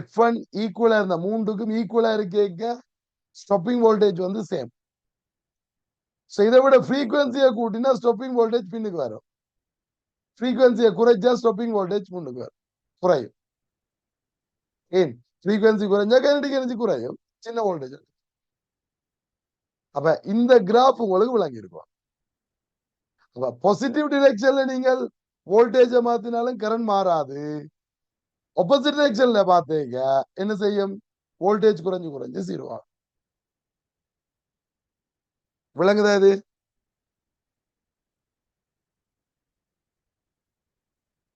F1 ஈக்குவலா இருந்தா, மூன்றுக்கும் ஈக்குவலா இருக்க ஸ்டாப்பிங் வோல்டேஜ் வந்து சேம். சோ இதை விட ஃப்ரீக்வன்சியை கூட்டினா ஸ்டாப்பிங் வோல்டேஜ் பின்னுக்கு வரும். ஃப்ரீக்வன்சியை குறைச்சா ஸ்டாப்பிங் வோல்டேஜ் முன்னுக்கு வரும், குறையும். ஏன் ஃப்ரீக்வன்சி குறைஞ்சா கைனடிக் எனர்ஜி குறையும், சின்ன வோல்டேஜ். அப்ப இந்த கிராஃப் உங்களுக்கு விளங்கி இருக்கும். அப்ப பாசிட்டிவ் டிரெக்ஷன்ல நீங்கள் வோல்டேஜை மாத்தினாலும் கரண்ட் மாறாது. ஆப்போசிட் டிரெக்ஷன்ல பார்த்தீங்க என்ன செய்யும்? வோல்டேஜ் குறைஞ்சு குறைஞ்சு 0 ஆகும். விளங்குதா இது?